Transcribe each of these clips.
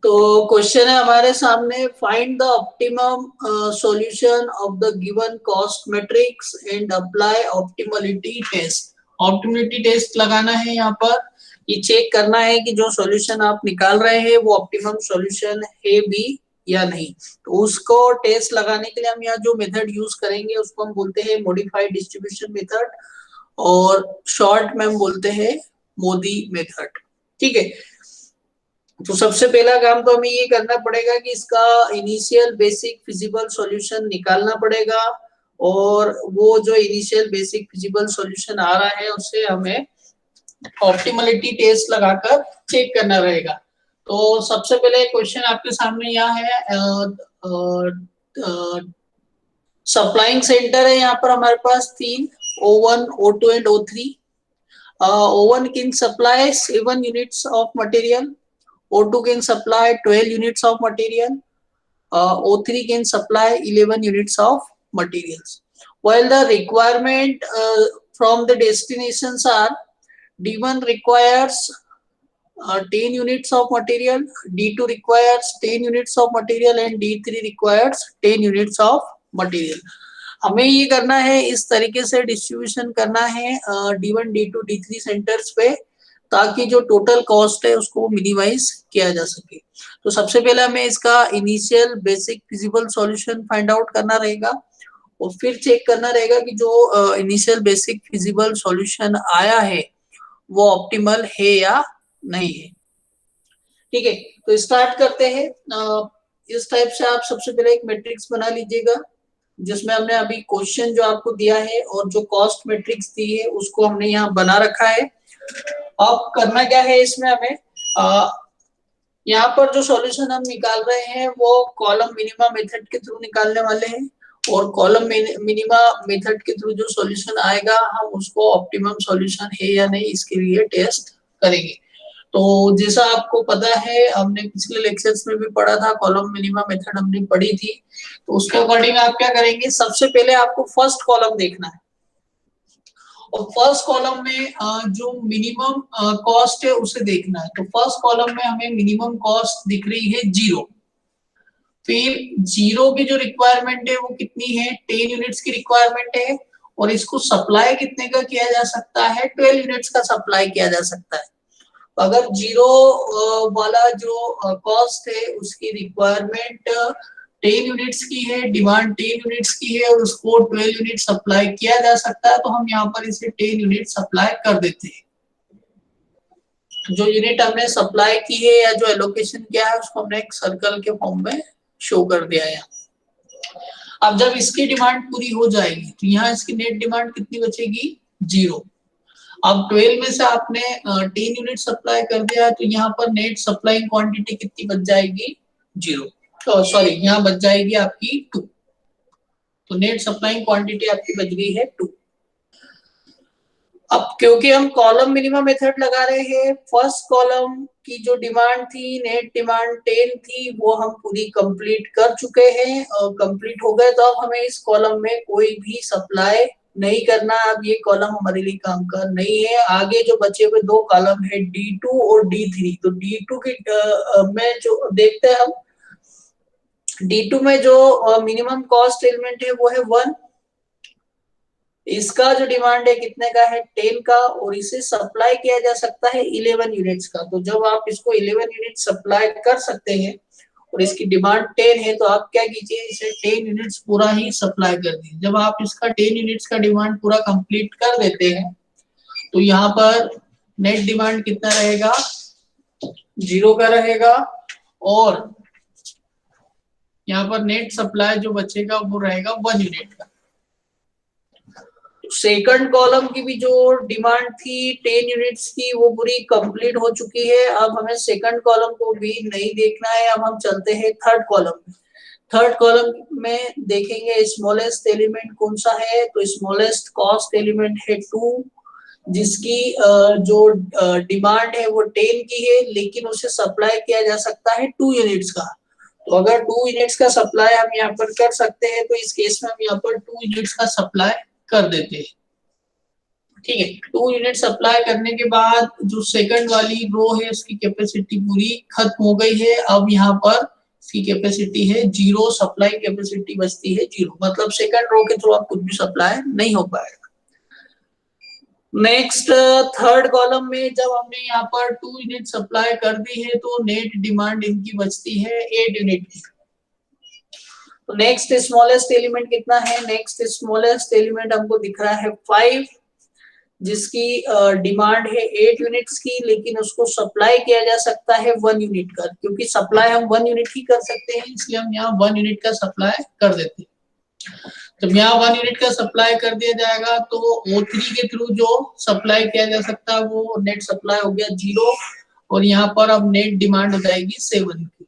तो क्वेश्चन है हमारे सामने, find the optimum solution of the given cost matrix and apply optimality test. Optimality test लगाना है यहाँ पर, ये चेक करना है कि जो सॉल्यूशन आप निकाल रहे हैं वो ऑप्टिमम सॉल्यूशन है भी या नहीं। तो उसको टेस्ट लगाने के लिए हम यहाँ जो मेथड यूज करेंगे उसको हम बोलते हैं मॉडिफाइड डिस्ट्रीब्यूशन मेथड, और शॉर्ट में हम बोलते हैं मोदी मेथड। ठीक है, तो सबसे पहला काम तो हमें ये करना पड़ेगा कि इसका इनिशियल बेसिक फिजिबल सॉल्यूशन निकालना पड़ेगा, और वो जो इनिशियल बेसिक फिजिबल सॉल्यूशन आ रहा है उससे हमें ऑप्टिमलिटी टेस्ट लगाकर चेक करना रहेगा। तो सबसे पहले क्वेश्चन आपके सामने यहाँ है, सप्लाइंग सेंटर है यहाँ पर हमारे पास 3, O1, O2 and O3। O1 can supply 7 units of material, O2 can supply 12 units of material, O3 can supply 11 units of materials. While the requirement from the destinations are, D1 requires 10 units of material, D2 requires 10 units of material and D3 requires 10 units of material. हमें ये करना है, इस तरीके से distribution करना है D1, D2, D3 centres पे, ताकि जो टोटल कॉस्ट है उसको मिनिमाइज किया जा सके। तो सबसे पहले हमें इसका initial basic feasible solution find out करना रहेगा, और फिर चेक करना रहेगा कि जो इनिशियल बेसिक फिजिबल सॉल्यूशन आया है वो ऑप्टिमल है या नहीं है। ठीक है, तो स्टार्ट करते हैं। इस टाइप से आप सबसे पहले एक मैट्रिक्स बना लीजिएगा, जिसमें हमने अभी क्वेश्चन जो आपको दिया है और जो कॉस्ट मैट्रिक्स दी है उसको हमने यहाँ बना रखा है। अब करना क्या है इसमें हमें, यहाँ पर जो सॉल्यूशन हम निकाल रहे हैं वो कॉलम मिनिमा मेथड के थ्रू निकालने वाले हैं, और कॉलम मिनिमा मेथड के थ्रू जो सॉल्यूशन आएगा हम उसको ऑप्टिमम सॉल्यूशन है या नहीं इसके लिए टेस्ट करेंगे। तो जैसा आपको पता है, हमने पिछले लेक्चर्स में भी पढ़ा था, कॉलम मिनिमा मेथड हमने पढ़ी थी। तो उसके अकॉर्डिंग आप क्या करेंगे, सबसे पहले आपको फर्स्ट कॉलम देखना है, और फर्स्ट कॉलम में जो मिनिमम कॉस्ट है उसे देखना है। तो फर्स्ट कॉलम में हमें मिनिमम कॉस्ट दिख रही है 0। फिर 0 की जो रिक्वायरमेंट है वो कितनी है, 10 यूनिट्स की रिक्वायरमेंट है, और इसको सप्लाई कितने का किया जा सकता है, 12 यूनिट्स का सप्लाई किया जा सकता है। अगर 0 वाला जो कॉस्ट है उसकी रिक्वायरमेंट 10 यूनिट्स की है, डिमांड 10 यूनिट्स की है, और उसको 12 यूनिट सप्लाई किया जा सकता है, तो हम यहाँ पर इसे 10 यूनिट सप्लाई कर देते हैं। जो यूनिट हमने सप्लाई की है या जो एलोकेशन किया है उसको हमने एक सर्कल के फॉर्म में शो कर दिया है। अब जब इसकी डिमांड पूरी हो जाएगी तो यहाँ इसकी नेट डिमांड कितनी बचेगी, 0। अब 12 में से आपने 10 यूनिट सप्लाई कर दिया, तो यहाँ पर नेट सप्लाइंग क्वांटिटी कितनी बच जाएगी, 0। तो सॉरी, यहाँ बच जाएगी आपकी 2। तो नेट सप्लाइंग क्वांटिटी आपकी बच गई है 2। अब क्योंकि हम कॉलम मिनिमम मेथड लगा रहे हैं, फर्स्ट कॉलम की जो डिमांड थी, नेट डिमांड 10 थी, वो हम पूरी कंप्लीट कर चुके हैं, और कंप्लीट हो गए। तो अब हमें इस कॉलम में कोई भी सप्लाई नहीं करना। अब ये कॉलम हमारे लिए काम का नहीं है। आगे जो बचे हुए 2 कॉलम है D2 और D3। तो D2 की में जो देखते हैं हम, D2 में जो मिनिमम कॉस्ट एलिमेंट है वो है 1। इसका जो डिमांड है कितने का है, 10 का, और इसे सप्लाई किया जा सकता है 11 यूनिट्स का। तो जब आप इसको 11 यूनिट सप्लाई कर सकते हैं और इसकी डिमांड 10 है, तो आप क्या कीजिए, इसे 10 यूनिट्स पूरा ही सप्लाई कर दीजिए। जब आप इसका 10 यूनिट्स का डिमांड पूरा कंप्लीट कर देते हैं, तो यहाँ पर नेट डिमांड कितना रहेगा, 0 का रहेगा, और यहाँ पर नेट सप्लाई जो बचेगा वो रहेगा 1 यूनिट का। सेकंड कॉलम की भी जो डिमांड थी 10 यूनिट्स की, वो पूरी कंप्लीट हो चुकी है। अब हमें सेकंड कॉलम को भी नहीं देखना है। अब हम चलते हैं थर्ड कॉलम में। थर्ड कॉलम में देखेंगे स्मॉलेस्ट एलिमेंट कौन सा है। तो स्मॉलेस्ट कॉस्ट एलिमेंट है 2, जिसकी जो डिमांड है वो 10 की है, लेकिन उसे सप्लाई किया जा सकता है 2 यूनिट्स का। तो अगर 2 यूनिट्स का सप्लाई हम यहाँ पर कर सकते हैं, तो इस केस में हम यहाँ पर 2 यूनिट्स का सप्लाई कर देते हैं। ठीक है, 2 यूनिट सप्लाई करने के बाद जो सेकंड वाली रो है उसकी कैपेसिटी पूरी खत्म हो गई है। अब यहाँ पर इसकी कैपेसिटी है 0, सप्लाई कैपेसिटी बचती है 0, मतलब सेकंड रो के थ्रू आप कुछ भी सप्लाई नहीं हो पाएगा। नेक्स्ट थर्ड कॉलम में जब हमने यहाँ पर 2 यूनिट सप्लाई कर दी है तो नेट डिमांड इनकी बचती है 8 यूनिट की। तो नेक्स्ट स्मॉलेस्ट एलिमेंट कितना है? नेक्स्ट स्मॉलेस्ट एलिमेंट हमको दिख रहा है 5, जिसकी डिमांड है 8 यूनिट्स की, लेकिन उसको सप्लाई किया जा सकता है 1 यूनिट का, क्योंकि सप्लाई हम 1 यूनिट ही कर सकते हैं, इसलिए हम यहाँ 1 यूनिट का सप्लाई कर देते हैं। जब यहाँ 1 यूनिट का सप्लाई कर दिया जाएगा तो O3 के थ्रू जो सप्लाई किया जा सकता है वो नेट सप्लाई हो गया 0, और यहाँ पर अब नेट डिमांड हो जाएगी 7 की।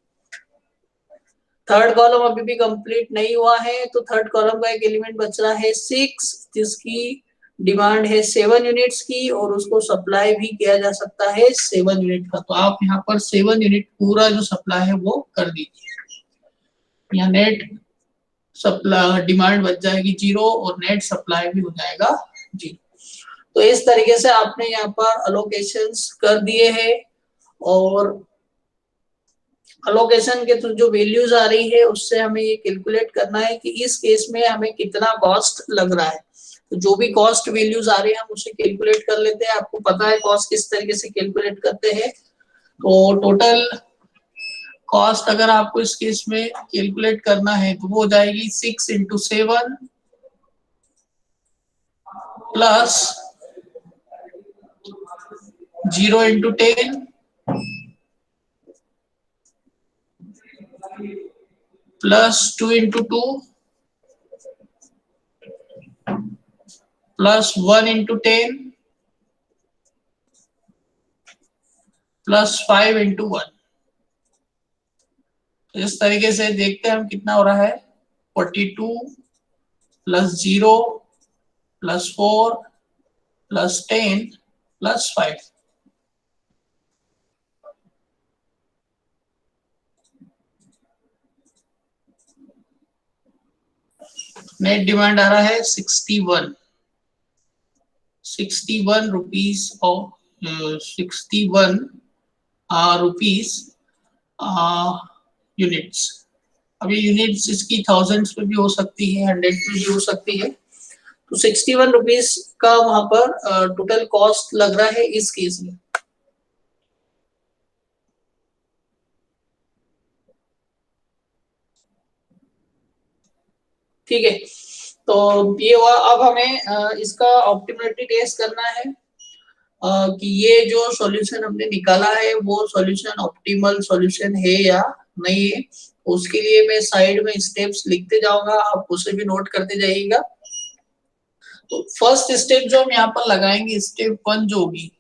थर्ड कॉलम अभी भी कंप्लीट नहीं हुआ है, तो थर्ड कॉलम का एक एलिमेंट बच रहा है 6, जिसकी डिमांड है 7 यूनिट्स की, और उसको सप्लाई भी किया जा सकता है 7 यूनिट का। तो आप यहाँ पर 7 यूनिट पूरा जो सप्लाई है वो कर दीजिए। यहाँ नेट सप्लाई डिमांड बच जाएगी 0 और नेट सप्लाई भी हो जाएगा 0। तो इस तरीके से आपने यहाँ पर अलोकेशंस कर दिए हैं, और अलोकेशन के थ्रू जो वैल्यूज आ रही है उससे हमें ये कैलकुलेट करना है कि इस केस में हमें कितना कॉस्ट लग रहा है। तो जो भी कॉस्ट वैल्यूज आ रही है हम उसे कैलकुलेट कर लेते हैं। आपको पता है कॉस्ट किस तरीके से कैलकुलेट करते हैं। तो टोटल कॉस्ट अगर आपको इस केस में कैलकुलेट करना है तो वो हो जाएगी 6 × 7 प्लस 0 × 10 प्लस 2 × 2 प्लस 1 × 10 प्लस 5 × 1। इस तरीके से देखते हैं हम कितना हो रहा है। 42 plus 0 plus 4 plus 10 plus 5। Net demand आ रहा है 61 रुपीज और 61 रुपीज यूनिट्स। अभी यूनिट्स इसकी थाउजेंड्स में भी हो सकती है, 100 में भी हो सकती है। तो 61 रुपीज का वहां पर टोटल कॉस्ट लग रहा है इस केस में। ठीक है, तो ये हुआ। अब हमें इसका ऑप्टिमलिटी टेस्ट करना है कि ये जो सॉल्यूशन हमने निकाला है वो सॉल्यूशन ऑप्टिमल सॉल्यूशन है या नहीं है। उसके लिए मैं साइड में स्टेप्स लिखते जाऊंगा, आप उसे भी नोट करते जाइएगा। तो फर्स्ट स्टेप जो हम यहाँ पर लगाएंगे, स्टेप 1 जो होगी,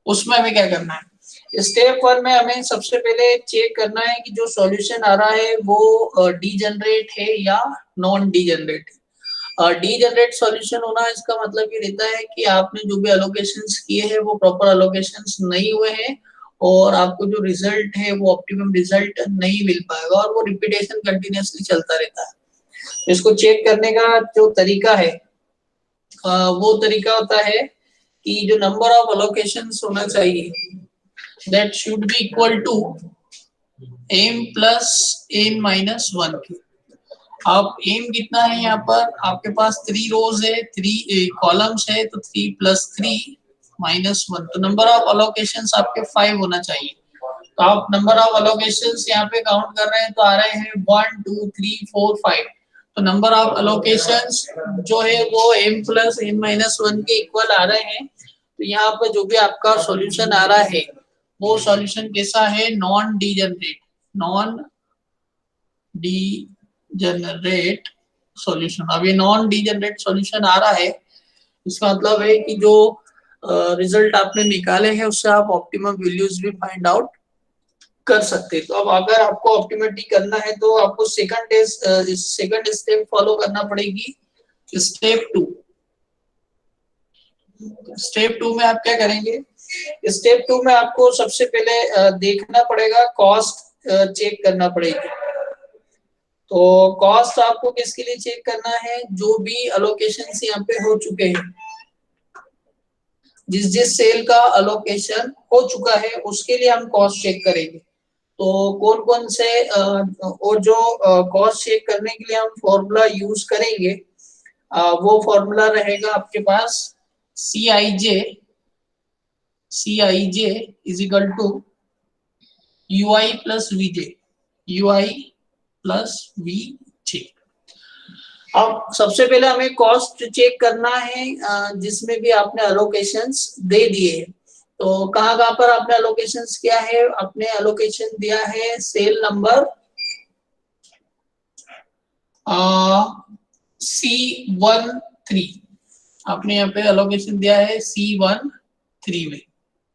उसमें हमें क्या करना है। स्टेप 1 में हमें सबसे पहले चेक करना है कि जो सॉल्यूशन आ रहा है वो डीजनरेट है या नॉन डीजनरेट है। डीजनरेट सॉल्यूशन होना इसका मतलब ये रहता है कि आपने जो भी अलोकेशंस किए हैं वो प्रॉपर अलोकेशंस नहीं हुए हैं, और आपको जो रिजल्ट है वो ऑप्टिमम रिजल्ट नहीं मिल पाएगा, और वो रिपीटेशन कंटिन्यूअसली चलता रहता है। इसको चेक करने का जो तरीका है वो तरीका होता है कि जो नंबर ऑफ अलोकेशंस होना चाहिए that should be equal to m plus n minus 1 के। अब m कितना है यहाँ पर, आपके पास 3 रोज है, 3 कॉलम्स है, तो 3 + 3 - 1, तो नंबर ऑफ अलोकेशंस आपके 5 होना चाहिए। तो आप नंबर ऑफ अलोकेशंस यहाँ पे काउंट कर रहे हैं तो आ रहे हैं 1 2 3 4 5। तो नंबर ऑफ अलोकेशंस जो है वो m + n - 1 के इक्वल आ रहे हैं। तो यहाँ पर जो भी आपका सॉल्यूशन आ रहा है वो सॉल्यूशन कैसा है, नॉन डीजनरेट सॉल्यूशन। अब ये नॉन डीजनरेट सॉल्यूशन आ रहा है, इसका मतलब है कि जो रिजल्ट आपने निकाले हैं उससे आप ऑप्टिमम वैल्यूज भी फाइंड आउट कर सकते हैं। तो अब अगर आपको ऑप्टिमिटी करना है तो आपको सेकंड स्टेप फॉलो करना पड़ेगी, स्टेप 2। स्टेप 2 में आप क्या करेंगे, स्टेप 2 में आपको सबसे पहले देखना पड़ेगा, कॉस्ट चेक करना पड़ेगी। तो कॉस्ट आपको किसके लिए चेक करना है, जो भी अलोकेशन यहाँ पे हो चुके हैं, जिस जिस सेल का अलोकेशन हो चुका है उसके लिए हम कॉस्ट चेक करेंगे। तो कौन कौन से और जो कॉस्ट चेक करने के लिए हम फॉर्मूला यूज करेंगे, वो फॉर्मूला रहेगा आपके पास C I J is equal to U I plus V J, U I plus V J. अब सबसे पहले हमें कॉस्ट चेक करना है जिसमें भी आपने अलोकेशंस दे दिए। तो कहाँ कहाँ पर आपने अलोकेशंस किया है, आपने अलोकेशन दिया है सेल नंबर C13, आपने यहाँ पे अलोकेशन दिया है C13 में,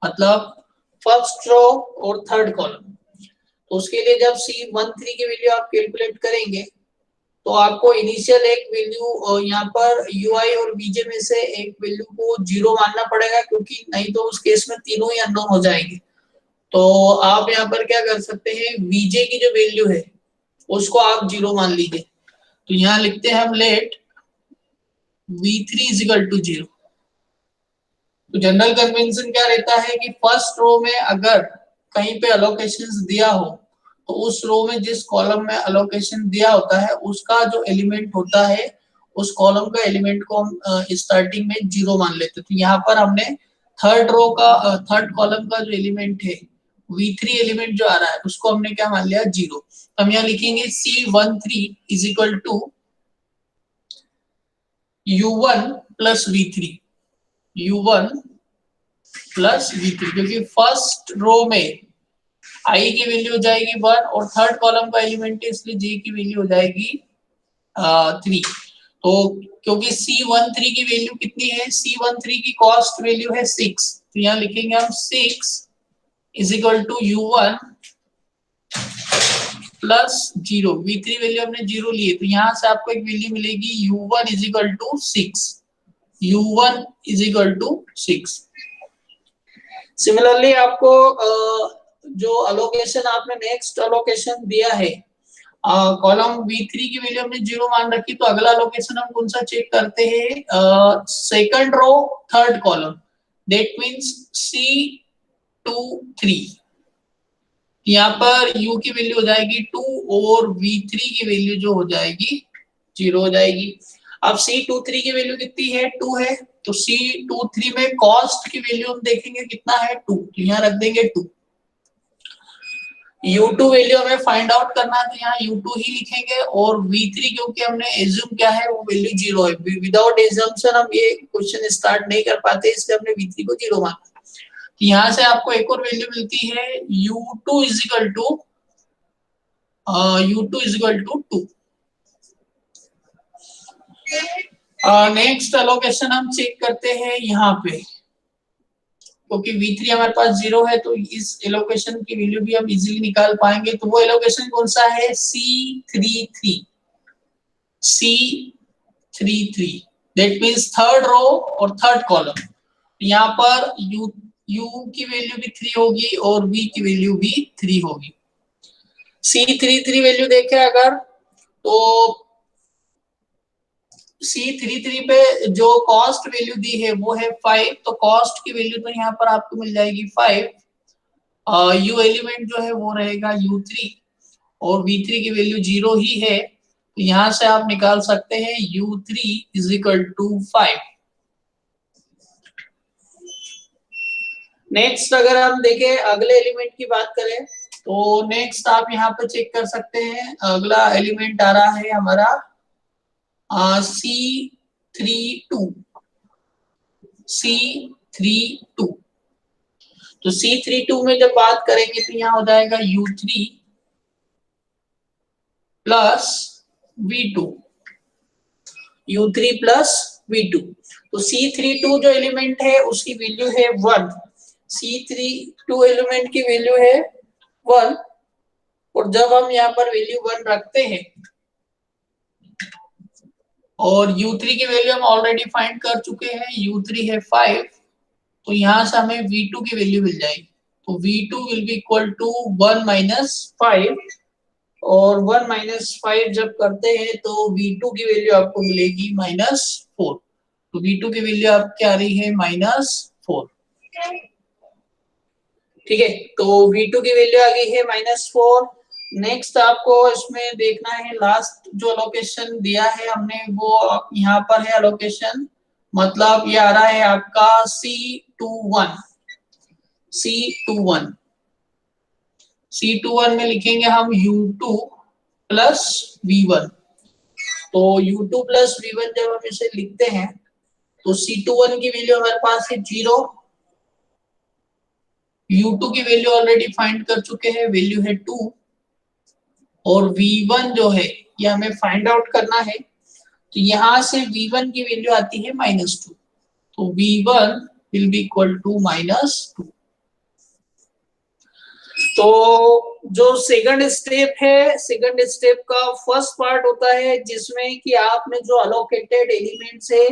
मतलब फर्स्ट रो और थर्ड कॉलम। तो उसके लिए जब C13 की वैल्यू आप कैलकुलेट करेंगे तो आपको इनिशियल एक वैल्यू यहाँ पर यूआई और वीजे में से एक वैल्यू को 0 मानना पड़ेगा, क्योंकि नहीं तो उस केस में तीनों ही अननोन हो जाएंगे। तो आप यहाँ पर क्या कर सकते हैं, वीजे की जो वैल्यू है उसको आप 0 मान लीजिए। तो यहाँ लिखते हैं हम late V3 is equal to 0। तो जनरल कन्वेंशन क्या रहता है कि फर्स्ट रो में अगर कहीं पे अलोकेशंस दिया हो तो उस रो में जिस कॉलम में अलोकेशन दिया होता है उसका जो एलिमेंट होता है उस कॉलम का एलिमेंट को हम स्टार्टिंग में 0 मान लेते हैं। तो यहाँ पर हमने थर्ड रो का थर्ड कॉलम का जो एलिमेंट है V3 एलिमेंट जो आ रहा है उसको हमने क्या मान लिया 0। हम यहाँ लिखेंगे C13 is equal to U1 plus V3, U1 plus V3, क्योंकि फर्स्ट रो में आई की वैल्यू हो जाएगी 1 और थर्ड कॉलम का एलिमेंट है इसलिए जे की वैल्यू हो जाएगी 3। तो क्योंकि C13 की वैल्यू कितनी है, C13 की कॉस्ट वैल्यू है 6, तो यहाँ लिखेंगे हम 6 is equal to U1 plus 0, V3 value हमने 0 लिए तो यहाँ से आपको एक वैल्यू मिलेगी U1 is equal to 6, U1 is equal to 6। Similarly आपको जो अलोकेशन आपने नेक्स्ट अलोकेशन दिया है, कॉलम V3 की वैल्यू हमने 0 मान रखी, तो अगला लोकेशन हम कौन सा चेक करते हैं, second row third column, that means C23। यहाँ पर U की वैल्यू हो जाएगी 2 और V3 की वैल्यू जो हो जाएगी 0 हो जाएगी। अब C23 की वैल्यू कितनी है, 2 है, तो C23 में कॉस्ट की वैल्यू हम देखेंगे कितना है 2, तो यहाँ रख देंगे 2। U2 वैल्यू हमें फाइंड आउट करना है तो यहाँ U2 ही लिखेंगे, और V3 क्योंकि हमने एज्यूम क्या है वो वैल्यू 0 है, विदाउट एज्यूम्पशन हम ये क्वेश्चन स्टार्ट नहीं कर पाते, इसलिए हमने V3 को 0 माना। यहाँ से आपको एक और वैल्यू मिलती है U2 is equal to U2 is equal to 2। Next allocation हम चेक करते हैं यहाँ पे, क्योंकि V3 हमारे पास 0 है तो इस एलोकेशन की वैल्यू भी हम इजीली निकाल पाएंगे। तो वो एलोकेशन कौन सा है, C33, C33, that means third row और थर्ड कॉलम। यहाँ पर U की वैल्यू भी 3 होगी और V की वैल्यू भी 3 होगी। C33 वैल्यू देखें अगर, तो C33 पे जो कॉस्ट वैल्यू दी है वो है 5, तो कॉस्ट की वैल्यू तो यहाँ पर आपको मिल जाएगी 5। U एलिमेंट जो है वो रहेगा U3 और V3 की वैल्यू 0 ही है, तो यहाँ से आप निकाल सकते हैं U3 is equal to 5। Next अगर हम देखें अगले एलिमेंट की बात करें तो नेक्स्ट आप यहाँ पे चेक कर सकते हैं, अगला एलिमेंट आ रहा है हमारा C32, C32। तो C32 में जब बात करेंगे तो यहाँ हो जाएगा U3 plus V2, U3 plus V2। तो C32 जो एलिमेंट है उसकी वैल्यू है 1, C32 एलिमेंट की वैल्यू है 1, और जब हम यहाँ पर वैल्यू 1 रखते हैं और U3 की वैल्यू हम ऑलरेडी फाइंड कर चुके हैं, U3 है 5, तो यहाँ से हमें V2 की वैल्यू मिल जाएगी। तो V2 will be equal to 1 minus 5, और 1 माइनस 5 जब करते हैं तो V2 की वैल्यू आपको मिलेगी -4। तो V2 की वैल्यू आप क्या आ रही है -4। ठीक है, तो V2 की वैल्यू आ गई है -4। नेक्स्ट आपको इसमें देखना है लास्ट जो अलोकेशन दिया है हमने वो यहाँ पर है अलोकेशन, मतलब ये आ रहा है आपका C21। C21 C21 में लिखेंगे हम U2 प्लस V1। तो U2 प्लस V1 जब हम इसे लिखते हैं तो C21 की वैल्यू हमारे पास है 0, U2 की वैल्यू ऑलरेडी फाइंड कर चुके हैं, वैल्यू है 2, और V1 जो है ये हमें फाइंड आउट करना है। तो यहां से V1 की वैल्यू आती है -2, तो V1 will be equal to -2। तो जो सेकंड स्टेप है, सेकंड स्टेप का फर्स्ट पार्ट होता है जिसमें कि आपने जो अलोकेटेड एलिमेंट्स है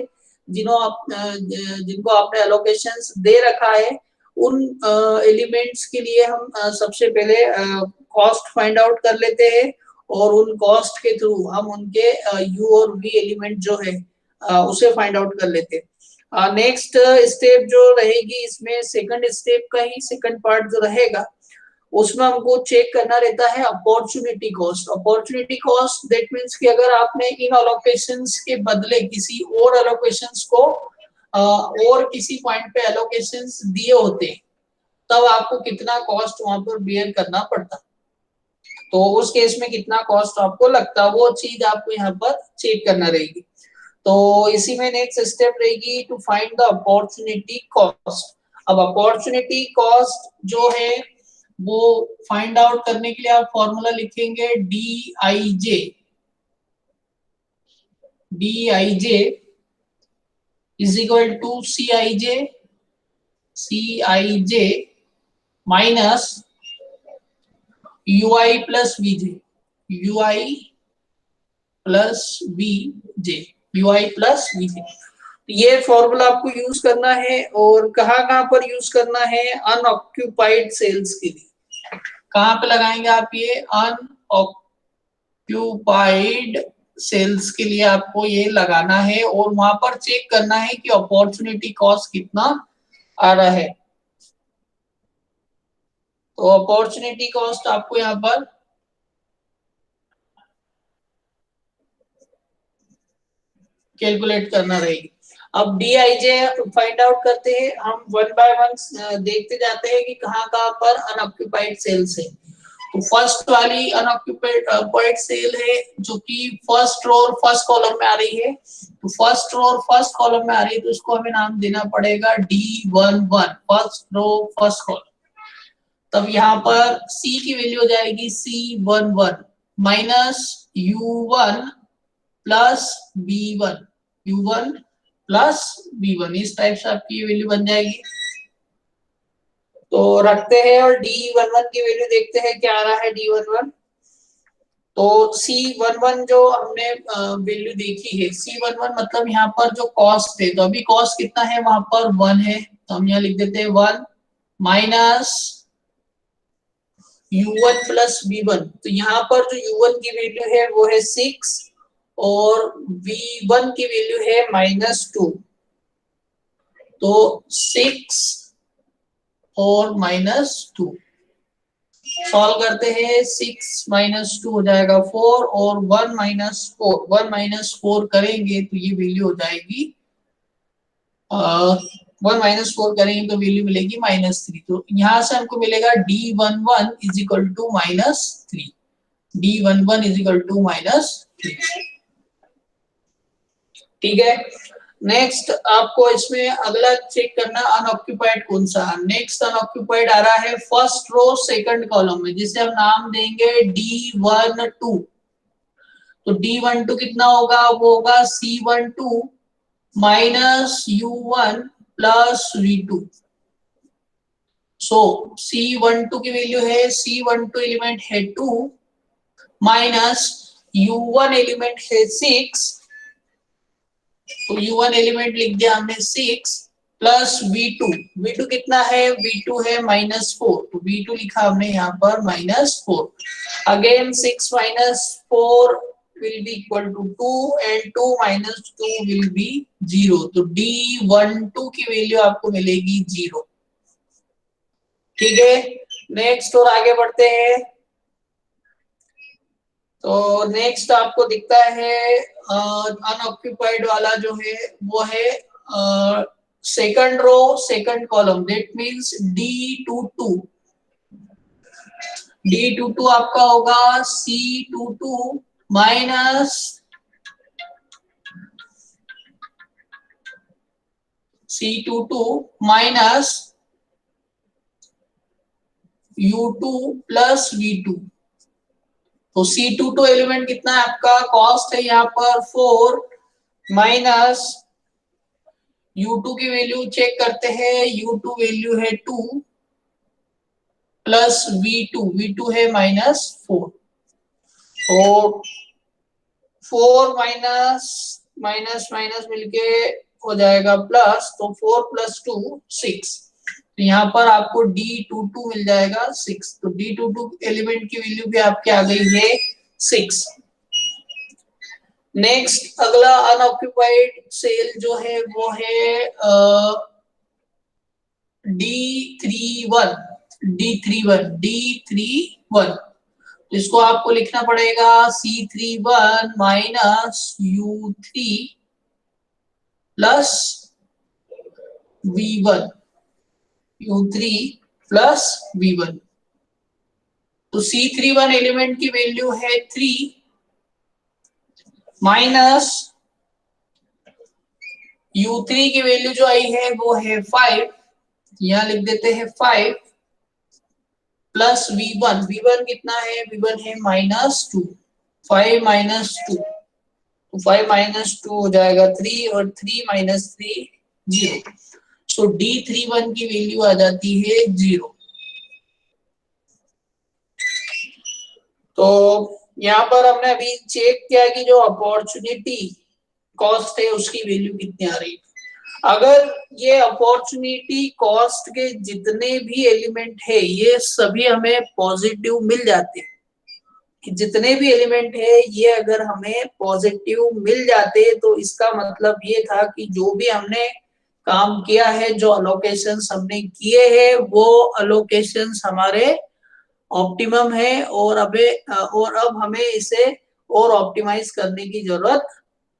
जिनको आपने अलोकेशंस दे रखा है उन एलिमेंट्स के लिए हम सबसे पहले कॉस्ट फाइंड आउट कर लेते हैं और उन कॉस्ट के थ्रू हम उनके यू और वी एलिमेंट जो है उसे फाइंड आउट कर लेते हैं। नेक्स्ट स्टेप जो रहेगी इसमें सेकंड स्टेप का ही सेकंड पार्ट जो रहेगा उसमें हमको चेक करना रहता है opportunity cost. Opportunity cost that means कि अगर आपने इन अलोकेशंस के बदले किसी और अलोकेशंस को और किसी पॉइंट पे अलोकेशंस दिए होते तब आपको कितना कॉस्ट वहां पर बियर करना पड़ता, तो उस केस में कितना कॉस्ट आपको लगता, वो चीज आपको यहाँ पर चेक करना रहेगी। तो इसी में नेक्स्ट स्टेप रहेगी to find the opportunity cost. अब अपॉर्चुनिटी कॉस्ट जो है वो फाइंड आउट करने के लिए आप फॉर्मूला लिखेंगे DIJ is equal to CIJ minus UI plus VJ, UI plus VJ। ये फॉर्मूला आपको यूज करना है और कहाँ पर यूज करना है, अनऑक्यूपाइड सेल्स के लिए। कहाँ पे लगाएंगे आप ये अनऑक्यूपाइड सेल्स के लिए आपको ये लगाना है और वहां पर चेक करना है कि अपॉर्चुनिटी कॉस्ट कितना आ रहा है। तो अपॉर्चुनिटी कॉस्ट आपको यहाँ पर कैलकुलेट करना रहेगी। अब DIJ फाइंड आउट करते हैं हम, वन बाय वन देखते जाते हैं कि कहाँ पर अनऑक्यूपाइड सेल्स है। तो फर्स्ट वाली अनऑक्यूपाइड सेल है जो कि फर्स्ट रो और फर्स्ट कॉलम में आ रही है। तो फर्स्ट रो और फर्स्ट कॉलम में आ रही है तो इसको हमें नाम देना पड़ेगा D11, first row first column. तब यहाँ पर C की वैल्यू हो जाएगी C11 minus U1 plus B1, U1 plus B1, इस टाइप से आपकी वैल्यू बन जाएगी। तो रखते हैं और D11 की वैल्यू देखते हैं क्या आ रहा है D11। तो C11 जो हमने वैल्यू देखी है, C11 मतलब यहाँ पर जो कॉस्ट है, तो अभी कॉस्ट कितना है वहां पर 1 है, तो हम यहाँ लिख देते हैं 1 माइनस U1 प्लस B1। तो यहाँ पर जो U1 की वैल्यू है वो है 6 और V1 की वैल्यू है -2। तो 6 और -2 सॉल्व करते हैं, 6 - 2 हो जाएगा 4 और 1 - 4 करेंगे तो ये वैल्यू हो जाएगी 1 - 4 करेंगे तो वैल्यू मिलेगी -3। तो यहाँ से हमको मिलेगा D11 is equal to -3, D11 is equal to -3। ठीक है, नेक्स्ट आपको इसमें अगला चेक करना अनऑक्यूपाइड कौन सा। नेक्स्ट अनऑक्यूपाइड आ रहा है फर्स्ट रो सेकंड कॉलम में, जिसे हम नाम देंगे D12। तो D12 कितना होगा, वो होगा C12 minus U1 plus V2। सो C12 की वैल्यू है, C12 एलिमेंट है 2 माइनस U1 एलिमेंट है 6, तो U1 एलिमेंट लिख दिया हमने 6 प्लस V2 कितना है, V2 है -4, तो V2 लिखा हमने यहाँ पर -4। Again 6 - 4 will be equal to 2 and 2 - 2 will be 0, तो D12 की वैल्यू आपको मिलेगी 0। ठीक है, नेक्स्ट और आगे बढ़ते हैं। तो नेक्स्ट आपको दिखता है अनऑक्यूपाइड वाला जो है वो है second row second column, that means D22। D22 आपका होगा C22 minus C22 minus U2 plus V2। तो C22 एलिमेंट कितना है आपका, कॉस्ट है यहाँ पर 4 माइनस U2 की वैल्यू चेक करते हैं, U2 वैल्यू है 2 प्लस V2 है -4। तो 4 माइनस माइनस माइनस मिलके हो जाएगा प्लस, तो 4 + 2 6। तो यहाँ पर आपको D22 मिल जाएगा 6। तो D22 एलिमेंट की वैल्यू भी आपके आ गई है 6। नेक्स्ट अगला अनऑक्यूपाइड सेल जो है वो है D31। इसको आपको लिखना पड़ेगा C31 minus U3 plus V1, U3 plus V1। तो C31 एलिमेंट की वैल्यू है 3 माइनस U3 की वैल्यू जो आई है वो है 5, यहां लिख देते हैं 5 प्लस V1 कितना है, V1 है -2। 5 - 2, तो 5 - 2 हो जाएगा 3 और 3 - 3 0। सो D31 की वैल्यू आ जाती है 0। तो यहाँ पर हमने अभी चेक किया कि जो अपॉर्चुनिटी कॉस्ट है उसकी वैल्यू कितनी आ रही है। अगर ये अपॉर्चुनिटी कॉस्ट के जितने भी एलिमेंट है ये सभी हमें पॉजिटिव मिल जाते हैं, कि जितने भी एलिमेंट है ये अगर हमें पॉजिटिव मिल जाते तो इसका मतलब ये था कि जो भी हमने काम किया है, जो अलोकेशंस हमने किए हैं वो अलोकेशंस हमारे ऑप्टिमम है, और अब हमें इसे और ऑप्टिमाइज करने की जरूरत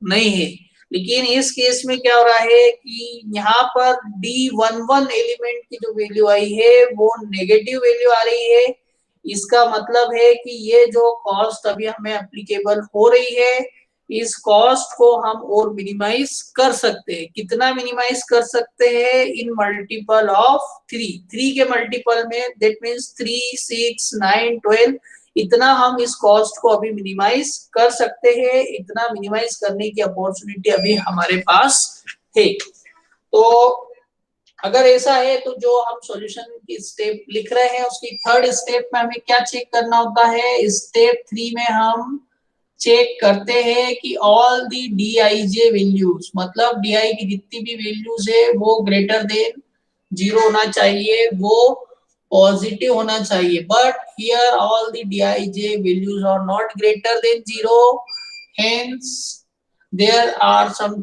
नहीं है। लेकिन इस केस में क्या हो रहा है कि यहाँ पर D11 एलिमेंट की जो वैल्यू आई है वो नेगेटिव वैल्यू आ रही है। इसका मतलब है कि ये जो कॉस्ट अभी हमें एप्लीकेबल हो रही है इस कॉस्ट को हम और मिनिमाइज कर सकते हैं। कितना मिनिमाइज कर सकते हैं, इन मल्टीपल ऑफ 3 के मल्टीपल में, दैट मींस 3 6 9 12, इतना हम इस कॉस्ट को अभी मिनिमाइज कर सकते हैं। इतना मिनिमाइज करने की अपॉर्चुनिटी अभी हमारे पास है। तो अगर ऐसा है तो जो हम सॉल्यूशन की स्टेप लिख रहे हैं उसकी थर्ड स्टेप में हमें क्या चेक करना होता है, स्टेप 3 में हम चेक करते हैं कि ऑल दी Dij वैल्यूज, मतलब Di की जितनी भी वैल्यूज है वो ग्रेटर देन 0 होना चाहिए, वो पॉजिटिव होना चाहिए। But here all the Dij values are not greater than 0, hence there are some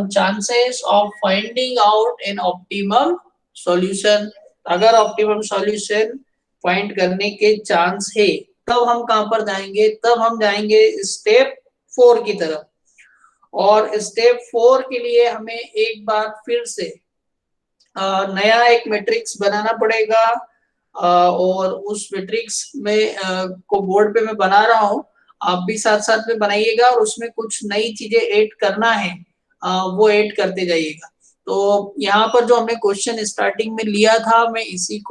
chances of finding out an optimum solution। अगर ऑप्टिमम सॉल्यूशन फाइंड करने के चांस है तब हम कहां पर जाएंगे, तब हम जाएंगे स्टेप 4 की तरफ। और स्टेप 4 के लिए हमें एक बार फिर से नया एक मैट्रिक्स बनाना पड़ेगा, और उस मैट्रिक्स में को बोर्ड पे मैं बना रहा हूँ, आप भी साथ साथ में बनाइएगा और उसमें कुछ नई चीजें ऐड करना है वो ऐड करते जाइएगा। तो यहाँ पर जो हमने क्वेश्चन स्टार्टिंग में लिया था मैं इसी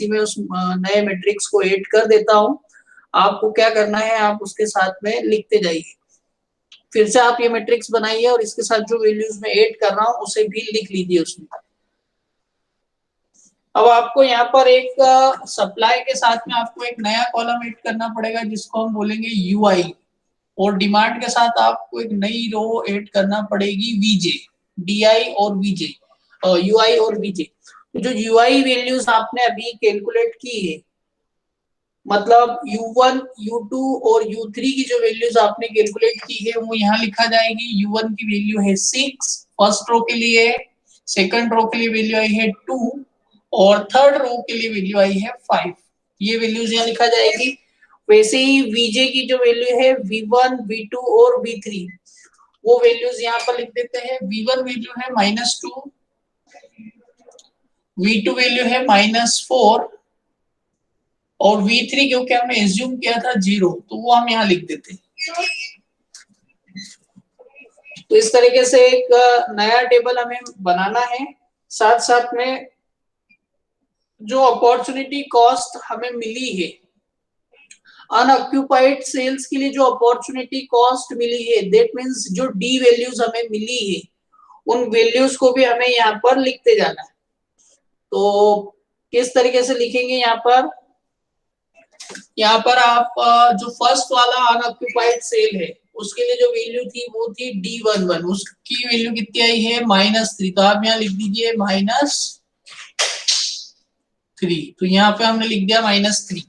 में उस नए मैट्रिक्स को ऐड कर देता हूँ। आपको क्या करना है, आप उसके साथ में लिखते जाइए। फिर से आप ये मैट्रिक्स बनाइए और इसके साथ जो वैल्यूज मैं ऐड कर रहा हूँ उसे भी लिख लीजिए उसमें। अब आपको यहाँ पर एक सप्लाई के साथ में आपको एक नया कॉलम ऐड करना पड़ेगा जिसको हम बोलेंगे UI, और डिमांड के साथ आपको एक नई रो ऐड करना पड़ेगी VJ। DI और VJ, UI और VJ। जो UI वैल्यूज आपने अभी कैलकुलेट की है, मतलब U1, U2 और U3 की जो वैल्यूज आपने कैलकुलेट की है वो यहाँ लिखा जाएगी। U1 की वैल्यू है 6 फर्स्ट रो के लिए, सेकंड रो के लिए वैल्यू आई है 2 और थर्ड रो के लिए वैल्यू आई है 5। ये वैल्यूज यहाँ लिखा जाएगी। वैसे ही VJ की जो वैल्यू है V1, V2 और V3, वो वैल्यूज यहाँ पर लिख देते हैं। V1 वैल्यू है -2, V2 वैल्यू है -4 और V3 क्योंकि हमने एज्यूम किया था 0, तो वो हम यहाँ लिख देते हैं। तो इस तरीके से एक नया टेबल हमें बनाना है। साथ साथ में जो अपॉर्चुनिटी कॉस्ट हमें मिली है, अनऑक्यूपाइड सेल्स के लिए जो अपॉर्चुनिटी कॉस्ट मिली है, दैट मींस जो डी वैल्यूज हमें मिली है, उन वैल्यूज को भी हमें यहाँ पर लिखते जाना है। तो किस तरीके से लिखेंगे यहाँ पर आप जो फर्स्ट वाला अनऑक्यूपाइड सेल है उसके लिए जो वैल्यू थी वो थी D11, उसकी वैल्यू कितनी आई है -3, तो आप यहाँ लिख दीजिए -3। तो यहाँ पे हमने लिख दिया -3।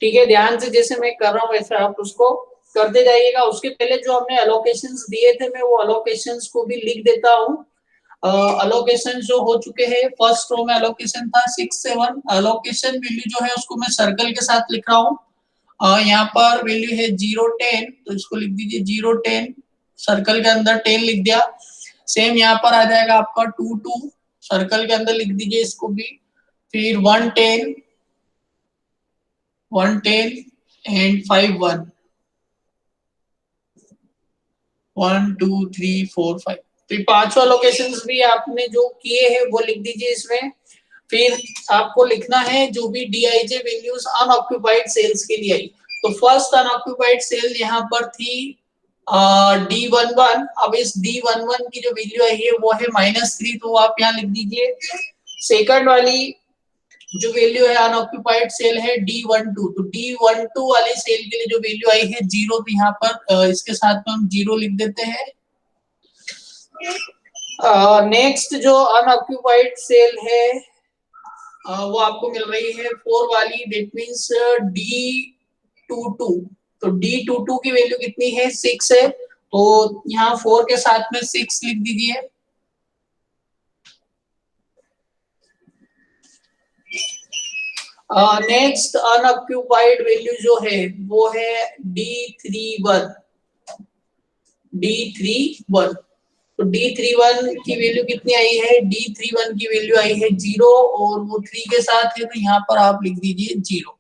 ठीक है, ध्यान से जैसे मैं कर रहा हूँ वैसे आप उसको करते जाइएगा। उसके पहले जो हमने अलोकेशंस दिए थे, मैं वो अलोकेशंस को भी लिख देता हूँ। अलोकेशन जो हो चुके हैं, फर्स्ट रो में अलोकेशन था 6, 7। अलोकेशन वैल्यू जो है उसको मैं सर्कल के साथ लिख रहा हूँ। यहाँ पर वैल्यू है 0, 10, तो इसको लिख दीजिए 0, 10, सर्कल के अंदर 10 लिख दिया। सेम यहाँ पर आ जाएगा आपका 2, 2, सर्कल के अंदर लिख दीजिए इसको भी। फिर 1, 10, 1, 10 एंड 5, 1, 1, 2, 3, 4, 5। तो पांचवा लोकेशंस भी आपने जो किए हैं वो लिख दीजिए इसमें। फिर आपको लिखना है जो भी DIJ वैल्यूज अनऑक्यूपाइड सेल्स के लिए आई। तो फर्स्ट अनऑक्यूपाइड सेल यहाँ पर थी D11। अब इस D11 की जो वैल्यू आई है वो है -3, तो आप यहाँ लिख दीजिए। सेकंड वाली जो वैल्यू है अनऑक्यूपाइड सेल है D12, तो D12 वाली सेल के लिए जो वैल्यू आई है 0, तो यहाँ पर इसके साथ में हम 0 लिख देते हैं। नेक्स्ट जो अनऑक्यूपाइड सेल है वो आपको मिल रही है 4 वाली, दैट मींस D22। तो D22 की वैल्यू कितनी है 6 है, तो यहाँ 4 के साथ में 6 लिख दीजिए। नेक्स्ट अनऑक्यूपाइड वैल्यू जो है वो है D31। D31, तो D31 की वैल्यू कितनी आई है, D31 की वैल्यू आई है 0 और वो 3 के साथ है, तो यहाँ पर आप लिख दीजिए 0।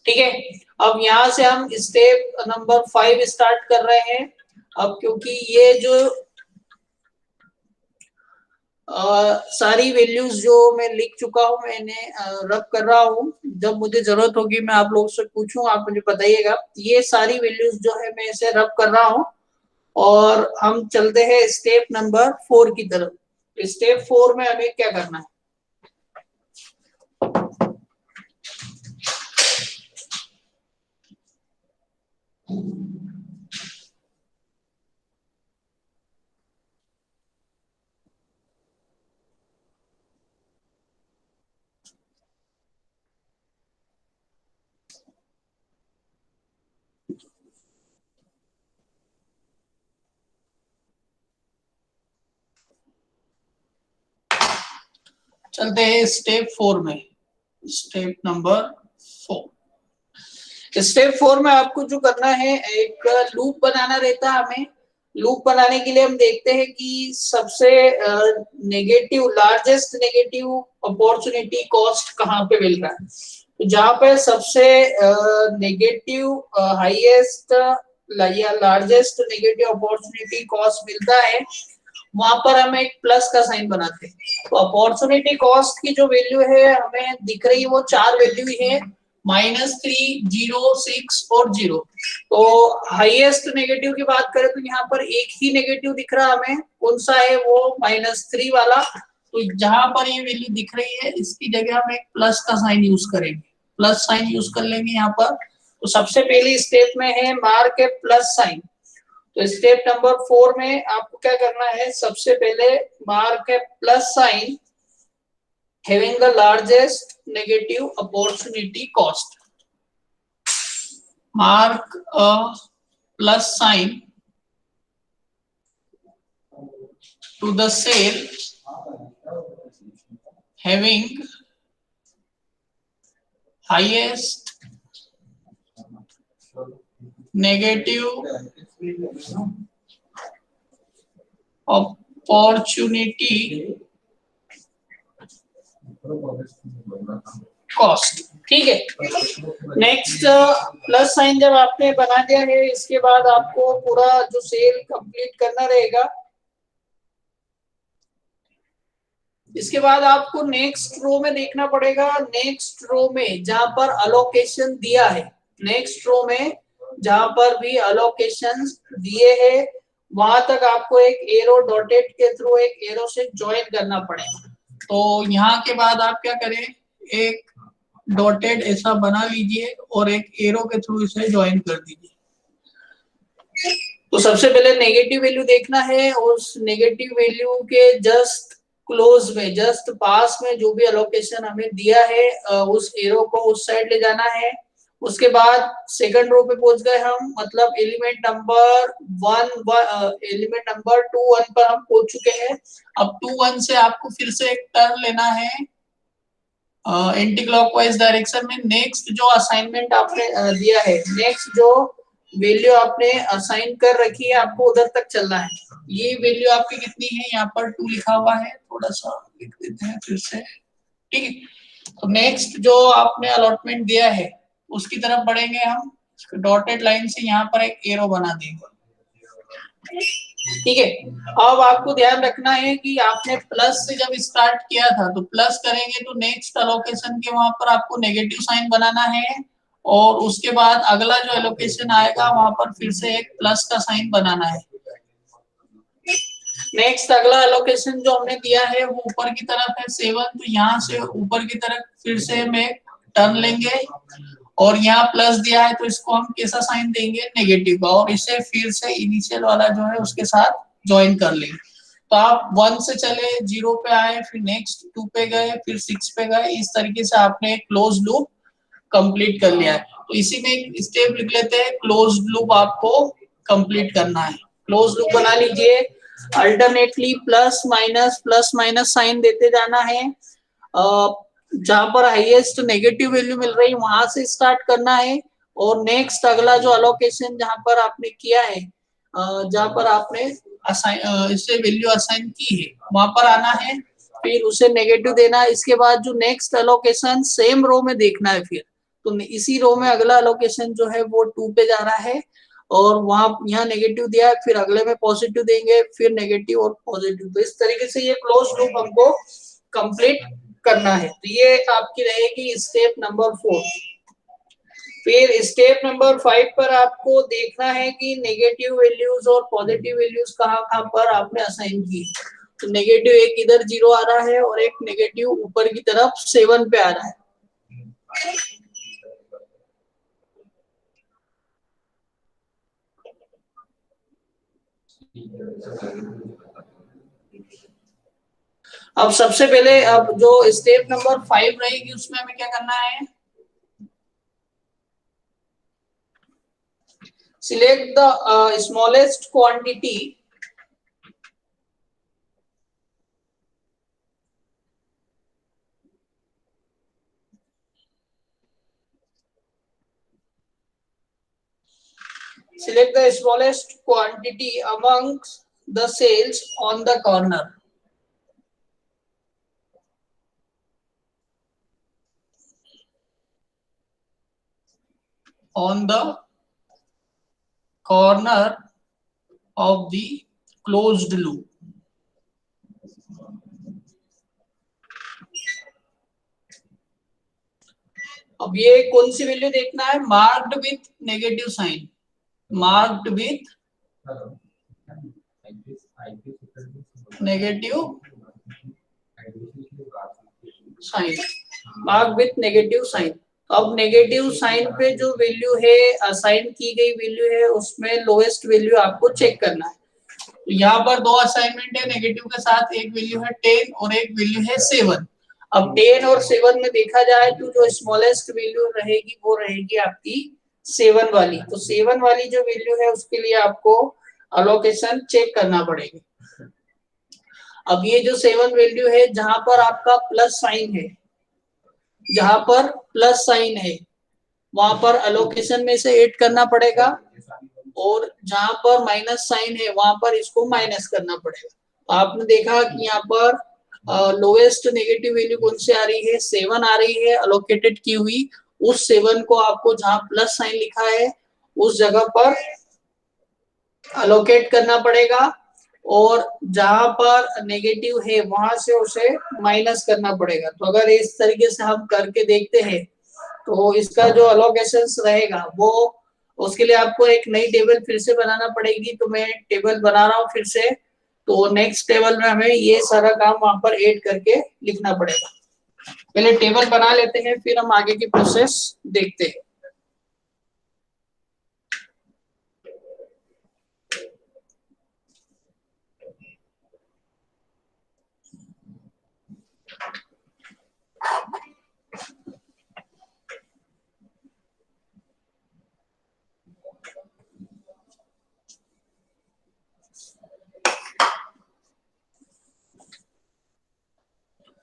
ठीक है, अब यहाँ से हम स्टेप नंबर 5 स्टार्ट कर रहे हैं। अब क्योंकि ये जो सारी वैल्यूज जो मैं लिख चुका हूँ, मैंने रब कर रहा हूँ, जब मुझे जरूरत होगी मैं आप लोगों से पूछूं, आप मुझे बताइएगा। ये सारी वैल्यूज जो है मैं इसे रब कर रहा हूँ और हम चलते हैं स्टेप नंबर 4 की तरफ। स्टेप 4 में हमें क्या करना है, चलते हैं स्टेप 4 में। स्टेप नंबर 4, स्टेप 4 में आपको जो करना है, एक लूप बनाना रहता है हमें। लूप बनाने के लिए हम देखते हैं कि सबसे negative, largest negative opportunity cost कहाँ पे मिल रहा है। तो जहां पे सबसे नेगेटिव हाईएस्ट या लार्जेस्ट नेगेटिव अपॉर्चुनिटी कॉस्ट मिलता है, वहां पर हम एक प्लस का साइन बनाते हैं। तो अपॉर्चुनिटी कॉस्ट की जो वैल्यू है हमें दिख रही है वो 4 वैल्यू है, -3, 0, 6 और 0। तो हाईएस्ट नेगेटिव की बात करें तो यहाँ पर एक ही नेगेटिव दिख रहा है हमें, कौन सा है वो, -3 वाला। तो जहां पर ये वैल्यू दिख रही है इसकी जगह हम एक प्लस का साइन यूज करेंगे, प्लस साइन यूज कर लेंगे यहाँ पर। तो सबसे पहली स्टेप में है मार्क ए प्लस साइन। तो स्टेप नंबर 4 में आपको क्या करना है, सबसे पहले mark A plus sign having the largest negative opportunity cost. Mark a plus sign to the cell having highest negative opportunity cost। ठीक है, नेक्स्ट प्लस साइन जब आपने बना दिया है, इसके बाद आपको पूरा जो सेल कंप्लीट करना रहेगा। इसके बाद आपको नेक्स्ट रो में देखना पड़ेगा। नेक्स्ट रो में जहां पर अलोकेशन दिया है, नेक्स्ट रो में जहां पर भी अलोकेशन दिए हैं, वहां तक आपको एक एरो डॉटेड के थ्रू एक एरो से ज्वाइन करना पड़ेगा। तो यहाँ के बाद आप क्या करें, एक डॉटेड ऐसा बना लीजिए और एक एरो के थ्रू इसे ज्वाइन कर दीजिए। तो सबसे पहले नेगेटिव वैल्यू देखना है, उस नेगेटिव वैल्यू के जस्ट क्लोज में, जस्ट पास में जो भी अलोकेशन हमें दिया है, उस एरो को उस साइड ले जाना है। उसके बाद सेकंड रो पे पहुंच गए हम, मतलब एलिमेंट नंबर 2 1 पर हम पहुंच चुके हैं। अब 2 1 से आपको फिर से एक टर्न लेना है एंटी क्लॉकवाइज डायरेक्शन में। नेक्स्ट जो असाइनमेंट आपने दिया है, नेक्स्ट जो वैल्यू आपने असाइन कर रखी है, आपको उधर तक चलना है। ये वैल्यू आपकी कितनी है, यहाँ पर 2 लिखा हुआ है, थोड़ा सा लिख देते हैं फिर से। ठीक है, तो नेक्स्ट जो आपने अलॉटमेंट दिया है उसकी तरफ बढ़ेंगे हम। डॉटेड लाइन से यहाँ पर एक एरो बना देंगे। ठीक है, अब आपको ध्यान रखना है कि आपने प्लस से जब स्टार्ट किया था, तो प्लस करेंगे तो नेक्स्ट अलोकेशन के वहां पर आपको नेगेटिव साइन बनाना है, और उसके बाद अगला जो एलोकेशन आएगा वहां पर फिर से एक प्लस का साइन बनाना है। नेक्स्ट अगला एलोकेशन जो हमने दिया है वो ऊपर की तरफ है 7, तो यहाँ से ऊपर की तरफ फिर से हम एक टर्न लेंगे, और यहाँ प्लस दिया है तो इसको हम कैसा साइन देंगे, नेगेटिव का, और इसे फिर से इनिशियल वाला जो है उसके साथ ज्वाइन कर लेंगे। तो आप 1 से चले, 0 पे आए, फिर नेक्स्ट 2 पे गए, फिर 6 पे गए। इस तरीके से आपने एक क्लोज लूप कंप्लीट कर लिया है। तो इसी में एक स्टेप लिख लेते हैं, क्लोज लूप आपको कंप्लीट करना है। क्लोज लूप बना लीजिए, अल्टरनेटली प्लस माइनस साइन देते जाना है। जहां पर हाईएस्ट नेगेटिव वैल्यू मिल रही है वहां से स्टार्ट करना है, और नेक्स्ट अगला जो अलोकेशन जहां पर आपने किया है, जहां पर आपने इससे वैल्यू असाइन की है वहां पर आना है, फिर उसे नेगेटिव देना है। इसके बाद जो नेक्स्ट अलोकेशन सेम रो में देखना है, फिर तो इसी रो में अगला अलोकेशन जो है वो 2 पे जा रहा है, और वहां यहाँ नेगेटिव दिया है, फिर अगले में पॉजिटिव देंगे, फिर नेगेटिव और पॉजिटिव। तो इस तरीके से ये क्लोज लूप हमको कंप्लीट करना है। तो ये आपकी रहेगी स्टेप नंबर 4। फिर स्टेप नंबर 5 पर आपको देखना है कि नेगेटिव वैल्यूज और पॉजिटिव वैल्यूज कहाँ पर आपने असाइन की। तो नेगेटिव एक इधर 0 आ रहा है, और एक नेगेटिव ऊपर की तरफ 7 पे आ रहा है। अब सबसे पहले अब जो स्टेप नंबर 5 रहेगी उसमें हमें क्या करना है, select the smallest quantity amongst the cells on the corner. On the corner of the closed loop. अब ये कौन सी वैल्यू देखना है, marked with negative sign, marked with negative sign, marked with negative sign. अब नेगेटिव साइन पे जो value है, assign की गई वैल्यू है, उसमें लोएस्ट वैल्यू आपको चेक करना है। तो यहाँ पर दो असाइनमेंट है नेगेटिव के साथ, एक वैल्यू है 10 और एक वैल्यू है 7। अब 10 और 7 में देखा जाए तो जो स्मॉलेस्ट वैल्यू रहेगी वो रहेगी आपकी 7 वाली। तो 7 वाली जो वैल्यू है उसके लिए आपको अलोकेशन चेक करना पड़ेगी। अब ये जो 7 वैल्यू है, जहां पर आपका प्लस साइन है, जहां पर प्लस साइन है वहां पर अलोकेशन में से ऐड करना पड़ेगा, और जहां पर माइनस साइन है वहां पर इसको माइनस करना पड़ेगा। तो आपने देखा कि यहाँ पर लोएस्ट नेगेटिव वैल्यू कौन सी आ रही है, 7 आ रही है अलोकेटेड की हुई। उस 7 को आपको जहां प्लस साइन लिखा है उस जगह पर अलोकेट करना पड़ेगा, और जहां पर नेगेटिव है वहां से उसे माइनस करना पड़ेगा। तो अगर इस तरीके से हम करके देखते हैं तो इसका जो अलोकेशन रहेगा वो, उसके लिए आपको एक नई टेबल फिर से बनाना पड़ेगी। तो मैं टेबल बना रहा हूँ फिर से। तो नेक्स्ट टेबल में हमें ये सारा काम वहां पर ऐड करके लिखना पड़ेगा। पहले टेबल बना लेते हैं, फिर हम आगे की प्रोसेस देखते हैं।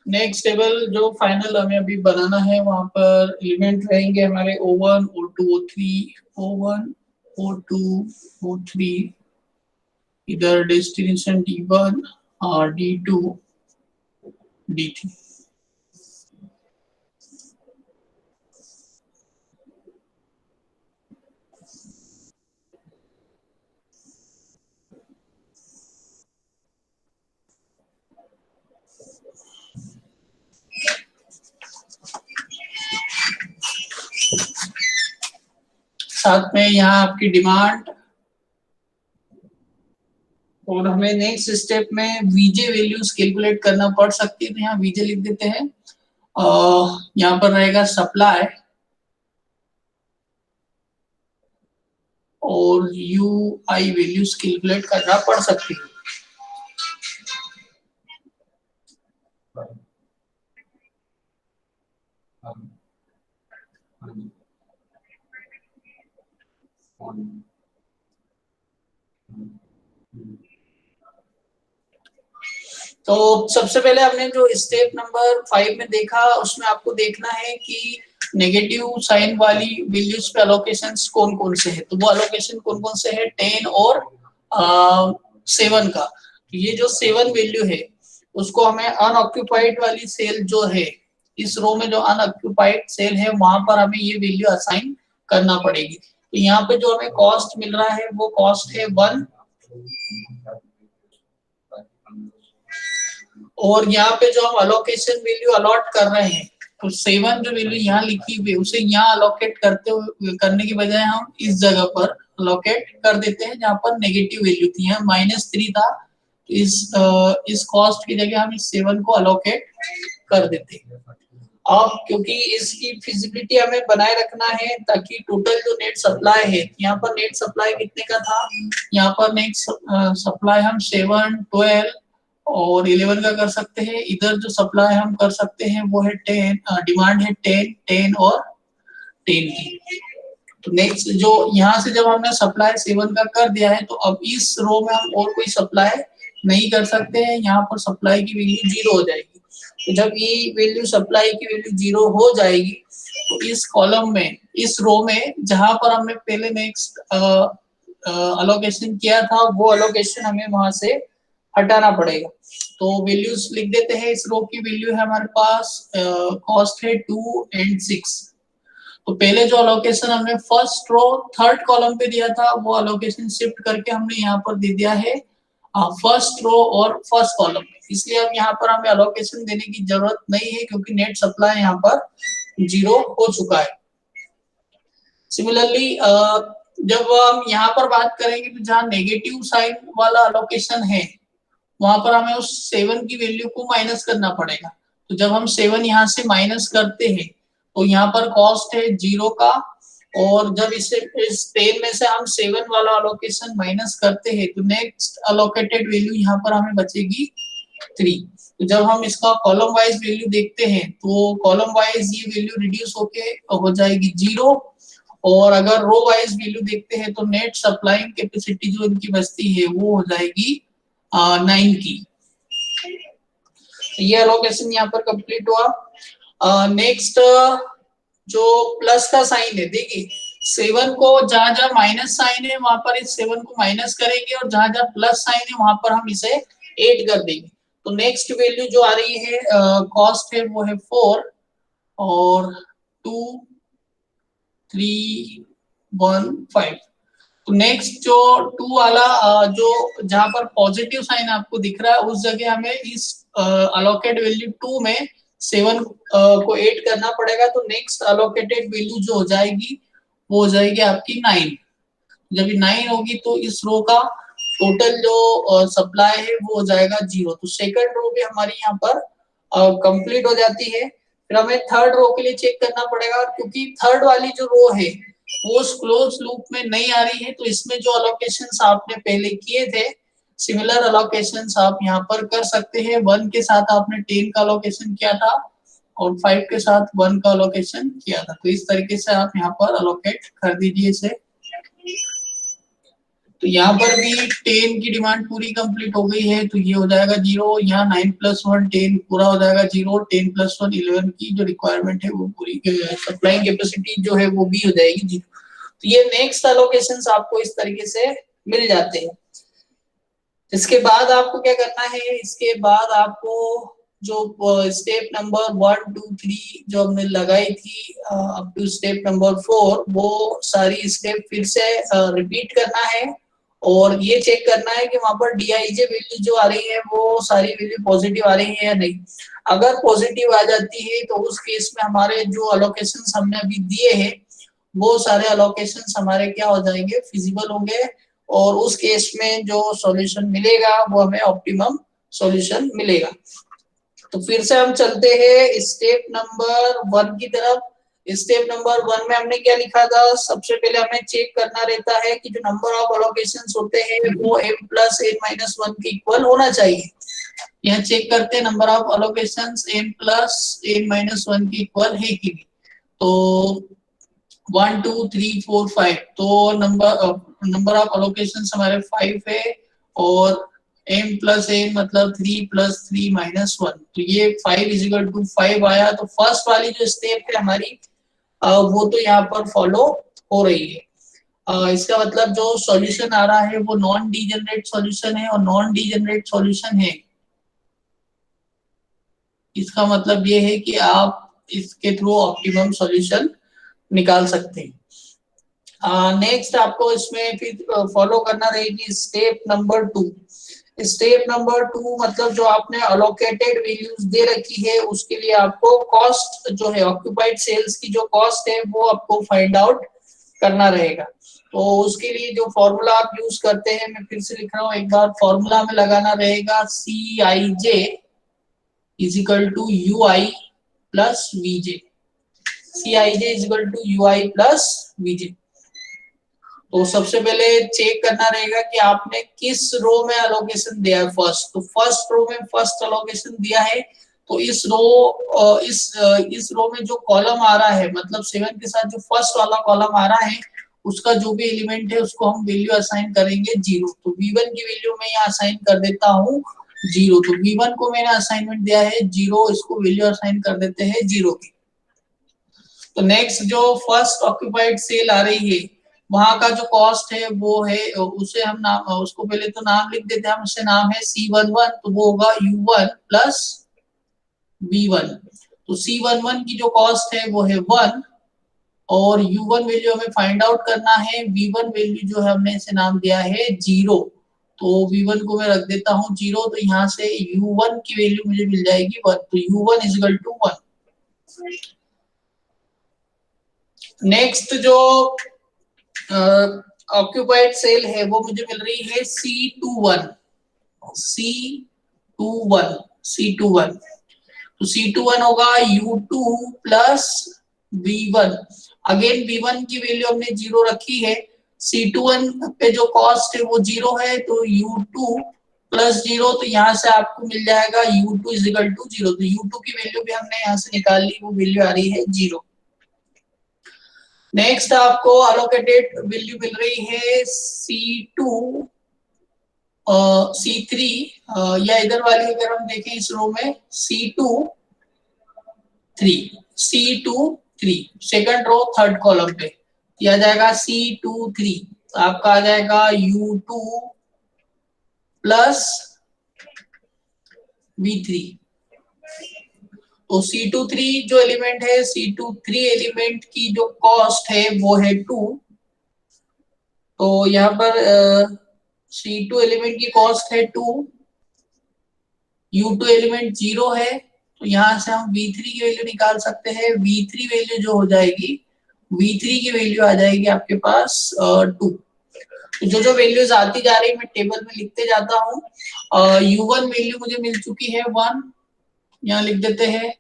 नेक्स्ट टेबल जो फाइनल हमें अभी बनाना है, वहां पर एलिमेंट रहेंगे हमारे O1 O2 O3, O1 O2 O3, इधर डेस्टिनेशन D1 और D2 D3। साथ में यहाँ आपकी डिमांड, और हमें नेक्स्ट स्टेप में वीजे वैल्यूज कैलकुलेट करना पड़ सकती है। तो यहाँ वीजे लिख देते हैं। यहाँ पर रहेगा सप्लाई, और यू आई वैल्यूज कैलकुलेट करना पड़ सकती है। तो सबसे पहले हमने जो स्टेप नंबर 5 में देखा, उसमें आपको देखना है कि नेगेटिव साइन वाली वैल्यूज पे अलोकेशंस कौन कौन से है। तो वो अलोकेशन कौन कौन से है, 10 और 7 का। ये जो 7 वैल्यू है उसको हमें अनऑक्यूपाइड वाली सेल जो है, इस रो में जो अनऑक्यूपाइड सेल है वहां पर हमें ये वैल्यू असाइन करना पड़ेगी। तो यहाँ पे जो हमें कॉस्ट मिल रहा है वो कॉस्ट है 1, और यहाँ पे जो हम अलोकेशन वैल्यू अलॉट कर रहे हैं, तो 7 जो वैल्यू यहाँ लिखी हुई है उसे यहाँ अलोकेट करने की बजाय हम इस जगह पर अलोकेट कर देते हैं जहाँ पर नेगेटिव वैल्यू थी। यहाँ -3 था, तो इस कॉस्ट की जगह हम इस 7 को अलोकेट कर देते हैं। अब क्योंकि इसकी फिजिबिलिटी हमें बनाए रखना है ताकि टोटल जो नेट सप्लाई है, यहाँ पर नेट सप्लाई कितने का था, यहाँ पर नेट सप्लाई हम 7, 12 और 11 का कर सकते हैं। इधर जो सप्लाई हम कर सकते हैं वो है 10, डिमांड है 10, 10 और 10 की। तो नेक्स्ट जो यहाँ से जब हमने सप्लाई 7 का कर दिया है, तो अब इस रो में हम और कोई सप्लाई नहीं कर सकते हैं। यहाँ पर सप्लाई की वैल्यू 0 हो जाएगी। तो जब ये वैल्यू सप्लाई की वैल्यू 0 हो जाएगी, तो इस कॉलम में, इस रो में जहां पर हमने पहले नेक्स्ट अलोकेशन किया था, वो अलोकेशन हमें वहां से हटाना पड़ेगा। तो वैल्यूज लिख देते हैं। इस रो की वैल्यू है हमारे पास, कॉस्ट है 2 and 6। तो पहले जो अलोकेशन हमने फर्स्ट रो थर्ड कॉलम पे दिया था, वो अलोकेशन शिफ्ट करके हमने यहाँ पर दे दिया है फर्स्ट रो और फर्स्ट कॉलम में। इसलिए अब यहाँ पर हमें अलोकेशन देने की जरूरत नहीं है, क्योंकि नेट सप्लाई यहाँ पर 0 हो चुका है। सिमिलरली जब हम यहाँ पर बात करेंगे तो जहाँ नेगेटिव साइन वाला अलोकेशन है वहां पर हमें उस 7 की वैल्यू को माइनस करना पड़ेगा। तो जब हम 7 यहाँ से माइनस करते हैं तो यहाँ पर कॉस्ट है 0 का, और जब इसे इस 10 में से हम 7 वाला अलोकेशन माइनस करते हैं तो नेक्स्ट अलोकेटेड वैल्यू यहाँ पर हमें बचेगी 3। तो जब हम इसका कॉलम वाइज वैल्यू देखते हैं तो कॉलम वाइज ये वैल्यू रिड्यूस होके हो जाएगी 0, और अगर रो वाइज वैल्यू देखते हैं तो नेट सप्लाइंग कैपेसिटी जो इनकी बचती है वो हो जाएगी 9 की। ये अलोकेशन यहाँ पर कंप्लीट हुआ। नेक्स्ट जो प्लस का साइन है, देखिए 7 को जहां जहां माइनस साइन है वहां पर इस 7 को माइनस करेंगे, और जहां जहां प्लस साइन है वहां पर हम इसे ऐड कर देंगे। तो नेक्स्ट वैल्यू जो आ रही है कॉस्ट है वो है 4 और 2 3 1 5। तो नेक्स्ट जो 2 वाला जो जहां पर पॉजिटिव साइन आपको दिख रहा है उस जगह हमें इस अलोकेट वैल्यू 2 में 7 को ऐड करना पड़ेगा। तो नेक्स्ट अलोकेटेड वैल्यू जो हो जाएगी वो हो जाएगी आपकी 9। जब ये 9 होगी तो इस रो का टोटल जो सप्लाई है वो हो जाएगा 0। तो सेकंड रो भी हमारी यहाँ पर कंप्लीट हो जाती है। फिर हमें थर्ड रो के लिए चेक करना पड़ेगा, क्योंकि थर्ड वाली जो रो है वो क्लोज लूप में नहीं आ रही है, तो इसमें जो अलोकेशंस आपने पहले किए थे सिमिलर अलोकेशंस आप यहाँ पर कर सकते हैं। 1 के साथ आपने 10 का अलोकेशन किया था और 5 के साथ 1 का अलोकेशन किया था। तो इस तरीके से आप यहाँ पर अलोकेट कर दीजिए इसे। तो यहाँ पर भी 10 की डिमांड पूरी कंप्लीट हो गई है, तो ये हो जाएगा 0। यहाँ 9 + 1 10 पूरा हो जाएगा 0। 10 + 1 11 की जो रिक्वायरमेंट है वो पूरी, सप्लाइंग कैपेसिटी जो है वो भी हो जाएगी 0। तो ये नेक्स्ट अलोकेशंस आपको इस तरीके से मिल जाते हैं। इसके बाद आपको क्या करना है, इसके बाद आपको जो स्टेप नंबर 1 2 3 जो हमने लगाई थी अप टू स्टेप नंबर 4 वो सारी स्टेप फिर से रिपीट करना है, और ये चेक करना है कि वहां पर डीआईजे वैल्यू जो आ रही है वो सारी वैल्यू पॉजिटिव आ रही है या नहीं। अगर पॉजिटिव आ जाती है तो उस केस में हमारे जो अलोकेशंस हमने अभी दिए हैं वो सारे अलोकेशंस हमारे क्या हो जाएंगे, फिजिबल होंगे, और उस केस में जो सॉल्यूशन मिलेगा वो हमें ऑप्टिमम सॉल्यूशन मिलेगा। तो फिर से हम चलते हैं स्टेप नंबर 1 की तरफ। स्टेप नंबर 1 में हमने क्या लिखा था, सबसे पहले हमें चेक करना रहता है कि जो नंबर ऑफ अलोकेशंस होते हैं वो m + n - 1 के इक्वल होना चाहिए। यहाँ चेक करते हैं number of allocations m + n - 1 के इक्वल है कि नहीं। तो 1 2 3 4 5, तो नंबर ऑफ अलोकेशंस हमारे 5 है, और m + n मतलब 3 + 3 - 1, तो ये 5 = 5 आया। तो फर्स्ट वाली जो स्टेप है हमारी वो तो यहाँ पर फॉलो हो रही है। इसका मतलब जो सॉल्यूशन आ रहा है वो नॉन डीजेनरेट सॉल्यूशन है, और नॉन डीजेनरेट सॉल्यूशन है इसका मतलब ये है कि आप इसके थ्रू ऑप्टिमम सॉल्यूशन निकाल सकते हैं। नेक्स्ट आपको इसमें फिर फॉलो करना रहेगी स्टेप नंबर 2। स्टेप नंबर 2 मतलब जो आपने अलोकेटेड वैल्यूज दे रखी है उसके लिए आपको कॉस्ट जो है ऑक्यूपाइड सेल्स की जो कॉस्ट है वो आपको फाइंड आउट करना रहेगा। तो उसके लिए जो फॉर्मूला आप यूज करते हैं मैं फिर से लिख रहा हूँ एक बार, फॉर्मूला में लगाना रहेगा CIJ = UI + VJ। CIJ = UI + VJ। तो सबसे पहले चेक करना रहेगा कि आपने किस रो में अलोकेशन दिया है फर्स्ट। तो फर्स्ट रो में फर्स्ट अलोकेशन दिया है, तो इस रो में जो कॉलम आ रहा है मतलब 7 के साथ जो फर्स्ट वाला कॉलम आ रहा है उसका जो भी एलिमेंट है उसको हम वैल्यू असाइन करेंगे 0। तो V1 की वैल्यू मैं यहाँ असाइन कर देता हूँ 0। तो V1 को मैंने असाइनमेंट दिया है 0, इसको वैल्यू असाइन कर देते हैं 0 की। तो नेक्स्ट जो फर्स्ट ऑक्यूपाइड सेल आ रही है वहां का जो कॉस्ट है वो है, उसे हम नाम उसको पहले तो नाम लिख देते हैं हम, उससे नाम है C11, तो वो होगा U1 + V1। तो C11 की जो कॉस्ट है वो है 1, और U1 वैल्यू हमें फाइंड आउट करना है। V1 वैल्यू जो है हमने इसे नाम दिया है 0, तो V1 को मैं रख देता हूँ 0। तो यहाँ से U1 की वैल्यू मुझे मिल जाएगी 1। तो U1 = 1। नेक्स्ट जो ऑक्यूपाइड सेल है वो मुझे मिल रही है C21। C21 तो C21 होगा U2 + V1, अगेन V1 की वैल्यू हमने 0 रखी है, C21 पे जो कॉस्ट है वो 0 है, तो U2 प्लस 0, तो यहाँ से आपको मिल जाएगा U2 इज इक्वल टू 0, तो U2 की वैल्यू भी हमने यहाँ से निकाल ली, वो वैल्यू आ रही है 0। नेक्स्ट आपको अलोकेटेड वैल्यू मिल रही है C2 C3, या इधर वाली अगर हम देखें इस रो में C2 3 second row third column पे किया जाएगा C2 3, तो आपका आ जाएगा U2 प्लस V3। तो C23 जो एलिमेंट है, C23 एलिमेंट की जो कॉस्ट है वो है 2, तो यहाँ पर C2 एलिमेंट की कॉस्ट है 2, U2 एलिमेंट 0 है, तो यहाँ से हम V3 की वैल्यू निकाल सकते हैं। V3 वैल्यू जो हो जाएगी, V3 की वैल्यू आ जाएगी आपके पास 2। तो जो वैल्यूज आती जा रही मैं टेबल में लिखते जाता हूँ। U1 वैल्यू मुझे मिल चुकी है 1, यहाँ लिख देते हैं।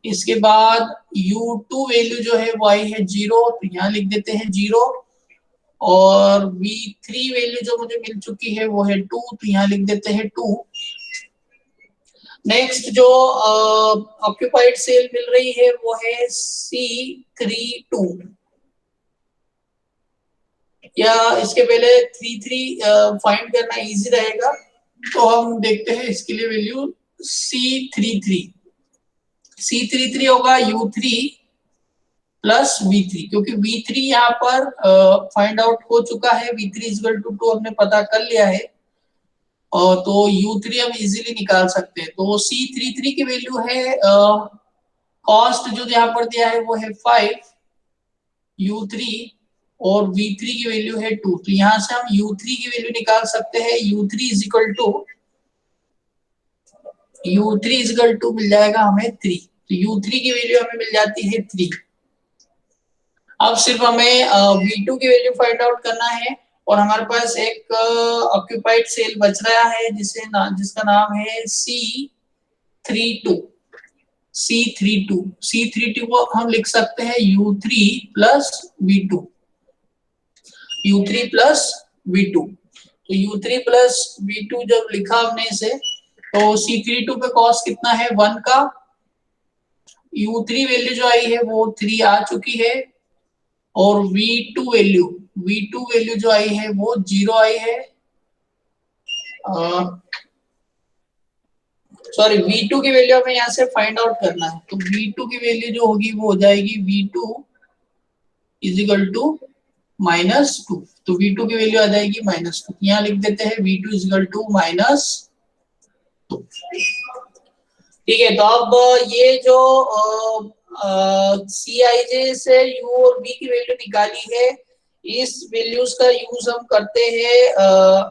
इसके बाद U2 वैल्यू जो है वो आई है 0, तो यहाँ लिख देते हैं 0। और V3 वैल्यू जो मुझे मिल चुकी है वो है 2, तो यहाँ लिख देते हैं 2। नेक्स्ट जो ऑक्यूपाइड सेल मिल रही है वो है C32, या इसके पहले 33 फाइंड करना इजी रहेगा, तो हम देखते हैं इसके लिए वैल्यू C33 होगा U3 प्लस V3, क्योंकि V3 यहाँ पर फाइंड आउट हो चुका है, V3 इक्वल टू 2 हमने पता कर लिया है, और तो U3 हम इजीली निकाल सकते हैं। तो C33 की वैल्यू है, कॉस्ट जो यहाँ पर दिया है वो है 5 U3, और V3 की वैल्यू है 2, तो यहाँ से हम U3 की वैल्यू निकाल सकते हैं। U3 इज इक्वल टू मिल जाएगा हमें 3, तो U3 की वैल्यू हमें मिल जाती है 3। अब सिर्फ हमें V2 की वैल्यू फाइंड आउट करना है, और हमारे पास एक ऑक्यूपाइड सेल बच रहा है जिसका नाम है C32 को हम लिख सकते हैं U3 प्लस V2, तो U3 प्लस V2 जब लिखा हमने इसे, तो C32 पे कॉस्ट कितना है 1 का, U3 वैल्यू जो आई है वो 3 आ चुकी है, और V2 वैल्यू जो आई है वो 0 आई है। सॉरी, V2 की वैल्यू हमें यहाँ से फाइंड आउट करना है, तो V2 की वैल्यू जो होगी वो हो जाएगी V2 इज इक्वल टू -2, तो V2 की वैल्यू आ जाएगी -2, यहाँ लिख देते हैं V2 इज इक्वल टू -2। ठीक है, तो अब ये जो CIJ से U और V की वैल्यू निकाली है, इस वैल्यूज का यूज हम करते हैं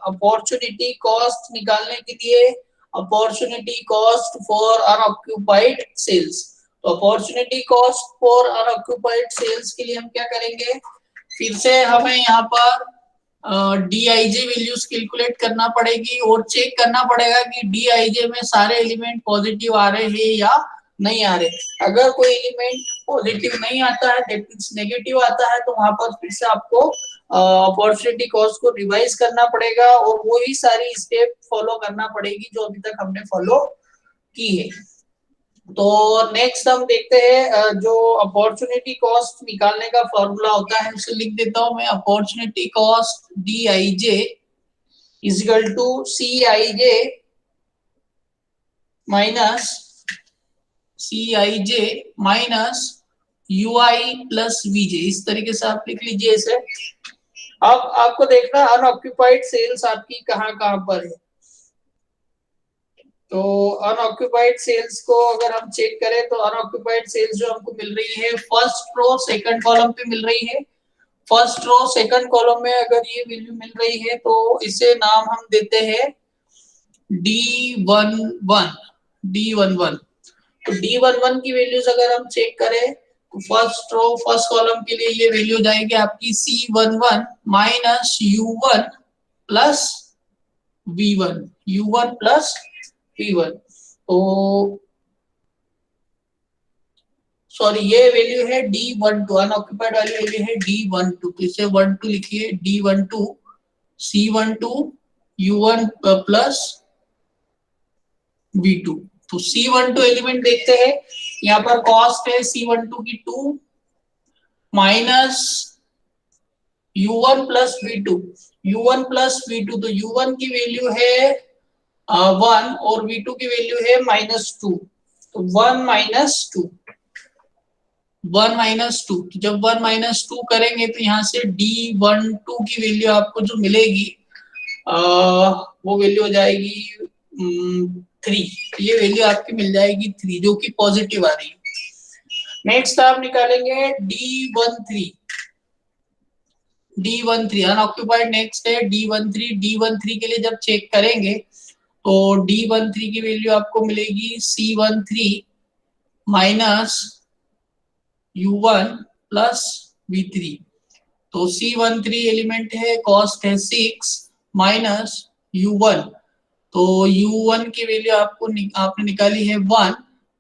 अपॉर्चुनिटी कॉस्ट निकालने के लिए, opportunity cost for unoccupied cells. तो opportunity cost for unoccupied cells के लिए हम क्या करेंगे, फिर से हमें यहाँ पर DIJ वैल्यूज कैलकुलेट करना पड़ेगी, और चेक करना पड़ेगा कि DIJ में सारे एलिमेंट पॉजिटिव आ रहे हैं या नहीं आ रहे। अगर कोई एलिमेंट पॉजिटिव नहीं आता है, दैट मींस नेगेटिव आता है, तो वहां पर फिर से आपको अपॉर्चुनिटी कॉस्ट को रिवाइज करना पड़ेगा, और वही सारी स्टेप फॉलो करना पड़ेगी जो अभी तक हमने फॉलो की है। तो नेक्स्ट हम देखते हैं जो अपॉर्चुनिटी कॉस्ट निकालने का फॉर्मूला होता है, उसे लिख देता हूं मैं। Opportunity cost DIJ is equal to CIJ minus UI plus VJ, इस तरीके से आप लिख लीजिए इसे। अब आपको देखना अनऑक्यूपाइड सेल्स आपकी कहाँ पर है। तो अनऑक्यूपाइड सेल्स को अगर हम चेक करें, तो अनऑक्यूपाइड सेल्स जो हमको मिल रही है फर्स्ट रो सेकंड कॉलम पे मिल रही है। फर्स्ट रो सेकंड कॉलम में अगर ये वैल्यू मिल रही है, तो इसे नाम हम देते हैं D11। तो D11 की वैल्यूज अगर हम चेक करें, तो फर्स्ट रो फर्स्ट कॉलम के लिए ये वैल्यू जाएगी आपकी C11 minus U1 plus V1, तो सॉरी ये वैल्यू है D12, अनऑक्यूपाइड वाली वैल्यू है D12, तो इसे 12 लिखिए, D12 C12 U1 plus V2। तो C12 एलिमेंट देखते हैं, यहाँ पर कॉस्ट है C12 की 2 minus U1 plus V2, U1 plus V2, तो U1 की वैल्यू है 1 और V2 की वैल्यू है -2, तो 1 - 2, 1 - 2, तो जब 1 - 2 करेंगे तो यहाँ से D12 की वैल्यू आपको जो मिलेगी वो वैल्यू हो जाएगी 3, ये वैल्यू आपकी मिल जाएगी 3, जो कि पॉजिटिव आ रही है। नेक्स्ट आप निकालेंगे D13 अनऑक्यूपाइड, नेक्स्ट है D13 के लिए जब चेक करेंगे तो D13 की वैल्यू आपको मिलेगी C13 minus U1 plus V3, तो C13 एलिमेंट है, कॉस्ट है 6 माइनस U1, तो U1 की वैल्यू आपने निकाली है 1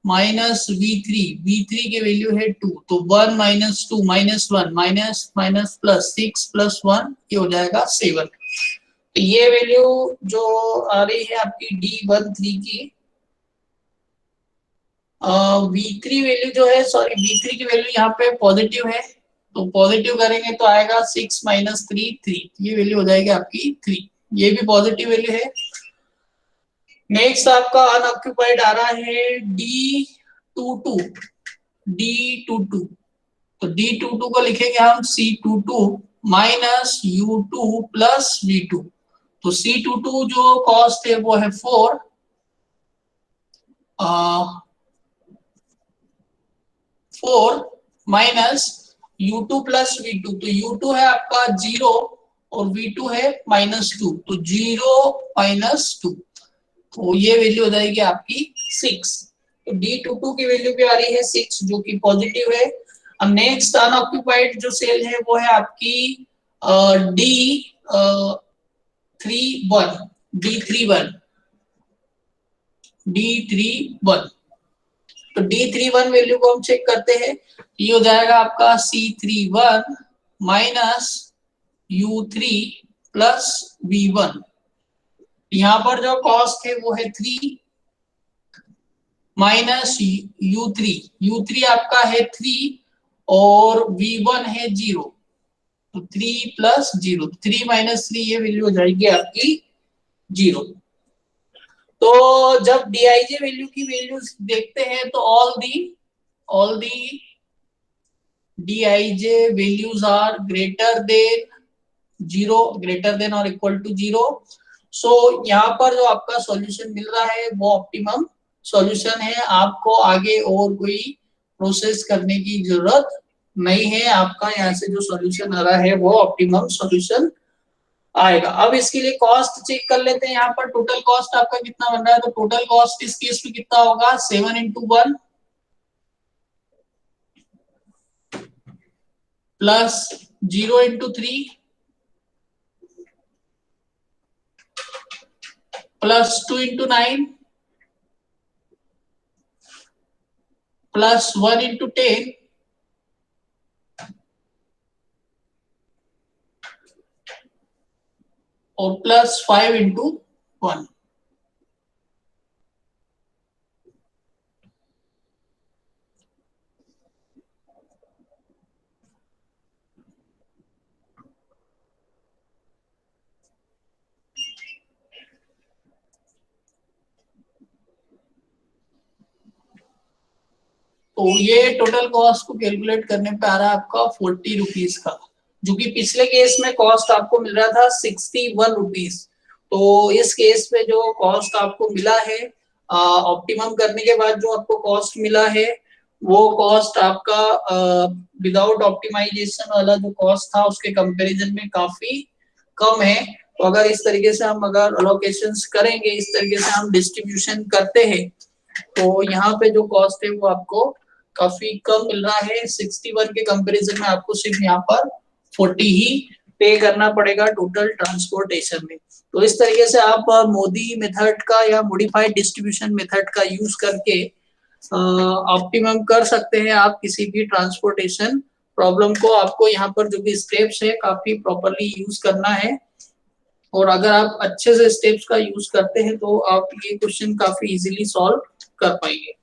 माइनस V3 की वैल्यू है 2, तो 1 - 2 -1 माइनस माइनस प्लस 6 प्लस 1, ये हो जाएगा 7। तो ये वैल्यू जो आ रही है आपकी D13 की, V3 वैल्यू जो है, सॉरी V3 की वैल्यू यहाँ पे पॉजिटिव है, तो पॉजिटिव करेंगे तो आएगा 6 - 3 3, ये वैल्यू हो जाएगी आपकी 3, ये भी पॉजिटिव वैल्यू है। नेक्स्ट आपका अनऑक्यूपाइड आ रहा है D22, तो D22 को लिखेंगे हम C22 minus U2 plus V2, तो C22 जो कॉस्ट है वो है 4 माइनस U2 प्लस V2, तो U2 है आपका 0 और V2 है -2, तो 0 - 2, तो ये वैल्यू हो जाएगी आपकी 6, तो D22 की वैल्यू भी आ रही है 6, जो कि पॉजिटिव है। अब नेक्स्ट अनऑक्यूपाइड जो सेल है वो है आपकी D31, तो D31 वैल्यू को हम चेक करते हैं, ये हो जाएगा आपका C31 minus U3 plus V1, यहाँ पर जो कॉस्ट है वो है 3 माइनस U3 आपका है 3 और V1 है 0, तो 3 प्लस 0, 3 - 3, ये वैल्यू हो जाएगी आपकी 0। तो जब Dij वैल्यू की वैल्यूज देखते हैं तो all the Dij values are greater than 0, greater than or equal to 0, सो यहाँ पर जो आपका सॉल्यूशन मिल रहा है वो ऑप्टिमम सॉल्यूशन है, आपको आगे और कोई प्रोसेस करने की जरूरत नहीं है, आपका यहाँ से जो सॉल्यूशन आ रहा है वो ऑप्टिमम सॉल्यूशन आएगा। अब इसके लिए कॉस्ट चेक कर लेते हैं, यहाँ पर टोटल कॉस्ट आपका कितना बन रहा है, तो टोटल कॉस्ट इस केस में कितना होगा, 7 × 1 प्लस 0 × 3 प्लस 2 × 9 प्लस 1 × 10 और प्लस 5 × 1। तो ये टोटल कॉस्ट को कैलकुलेट करने पे आ रहा है आपका 40 रुपीज का, जो कि पिछले केस में कॉस्ट आपको मिल रहा था 61 रुपीज। तो इस केस में जो कॉस्ट आपको मिला है ऑप्टिमम करने के बाद जो आपको कॉस्ट मिला है वो कॉस्ट आपका विदाउट ऑप्टिमाइजेशन वाला जो कॉस्ट था उसके कंपैरिजन में काफी कम है। तो अगर इस तरीके से हम अगर अलोकेशंस करेंगे, इस तरीके से हम डिस्ट्रीब्यूशन करते हैं, तो यहाँ पे जो कॉस्ट है वो आपको काफी कम मिल रहा है। 61 के कंपैरिजन में आपको सिर्फ यहाँ पर 40 ही पे करना पड़ेगा टोटल ट्रांसपोर्टेशन में। तो इस तरीके से आप मोदी मेथड का या मॉडिफाइड डिस्ट्रीब्यूशन मेथड का यूज करके ऑप्टिमम कर सकते हैं आप किसी भी ट्रांसपोर्टेशन प्रॉब्लम को। आपको यहाँ पर जो भी स्टेप्स है काफी प्रॉपरली यूज करना है, और अगर आप अच्छे से स्टेप्स का यूज करते हैं तो आप ये क्वेश्चन काफी इजीली सॉल्व कर पाएंगे।